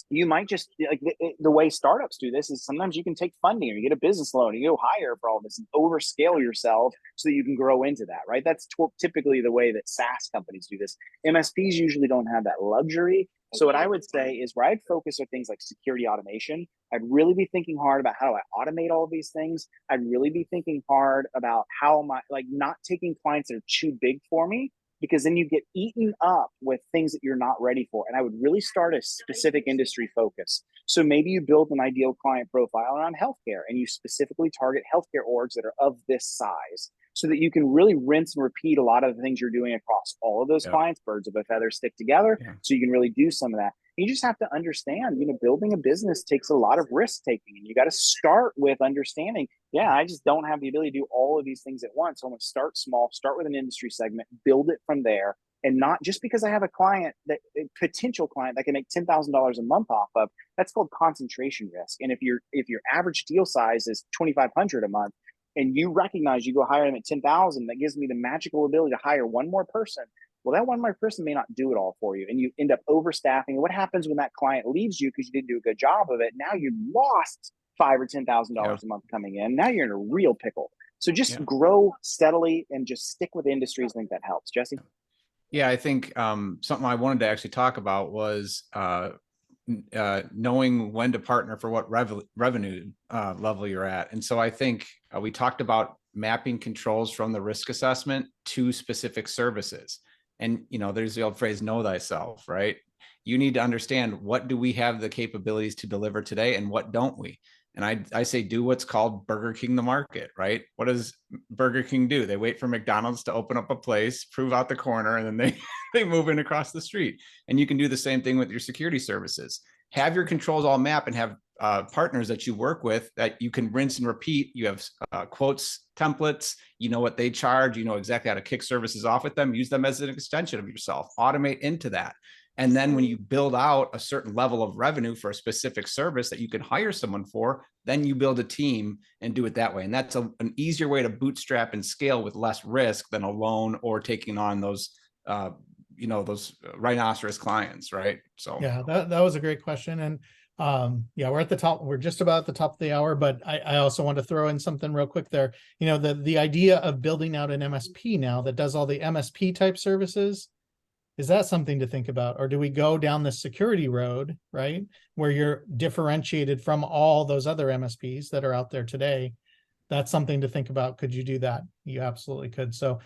you might just, like the way startups do this is sometimes you can take funding or you get a business loan and you go hire for all this and overscale yourself so that you can grow into that, right? That's typically the way that SaaS companies do this. MSPs usually don't have that luxury. So what I would say is where I'd focus on things like security automation. I'd really be thinking hard about how do I automate all of these things. I'd really be thinking hard about how am I, like, not taking clients that are too big for me, because then you get eaten up with things that you're not ready for. And I would really start a specific industry focus. So maybe you build an ideal client profile around healthcare and you specifically target healthcare orgs that are of this size so that you can really rinse and repeat a lot of the things you're doing across all of those clients. Birds of a feather stick together. So you can really do some of that. You just have to understand, building a business takes a lot of risk taking, and you got to start with understanding, I just don't have the ability to do all of these things at once. So I'm going to start small, start with an industry segment, build it from there. And not just because I have a potential client that can make $10,000 a month off of, that's called concentration risk. And if your average deal size is $2,500 a month, and you recognize you go hire them at 10,000, that gives me the magical ability to hire one more person. Well, that one more person may not do it all for you, and you end up overstaffing. And what happens when that client leaves you because you didn't do a good job of it? Now you lost $5,000 or $10,000 a month coming in. Now you're in a real pickle. So just grow steadily and just stick with industries. I think that helps. Jesse? Yeah, I think something I wanted to actually talk about was knowing when to partner for what revenue level you're at. And so I think we talked about mapping controls from the risk assessment to specific services. And, you know, there's the old phrase, know thyself, right? You need to understand, what do we have the capabilities to deliver today and what don't we? And I say, do what's called Burger King the market, right? What does Burger King do? They wait for McDonald's to open up a place, prove out the corner, and then they move in across the street. And you can do the same thing with your security services. Have your controls all mapped and have partners that you work with that you can rinse and repeat. You have quotes, templates, you know what they charge, you know exactly how to kick services off with them, use them as an extension of yourself, automate into that. And then when you build out a certain level of revenue for a specific service that you can hire someone for, then you build a team and do it that way. And that's an easier way to bootstrap and scale with less risk than alone or taking on those, you know, those rhinoceros clients, right? So yeah, that was a great question. And yeah, we're at the top, we're just about at the top of the hour, but I also want to throw in something real quick there. You know, the idea of building out an MSP now that does all the MSP type services, is that something to think about? Or do we go down the security road, right, where you're differentiated from all those other MSPs that are out there today? That's something to think about. Could you do that? You absolutely could. So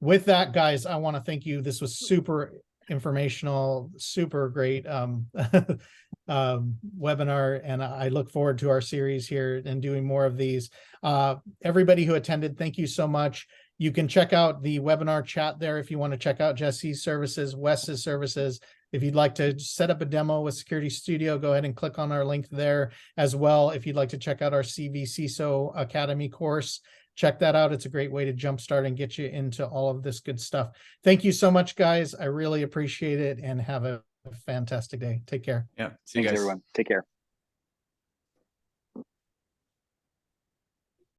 with that, guys, I want to thank you. This was super informational, super great webinar, and I look forward to our series here and doing more of these. Everybody who attended, thank you so much. You can check out the webinar chat there if you want to check out Jesse's services, Wes's services. If you'd like to set up a demo with SecurityStudio, go ahead and click on our link there as well. If you'd like to check out our CISO Academy course, check that out. It's a great way to jumpstart and get you into all of this good stuff. Thank you so much, guys. I really appreciate it, and have a fantastic day. Take care. Yeah. See you Thanks, guys. everyone. Take care.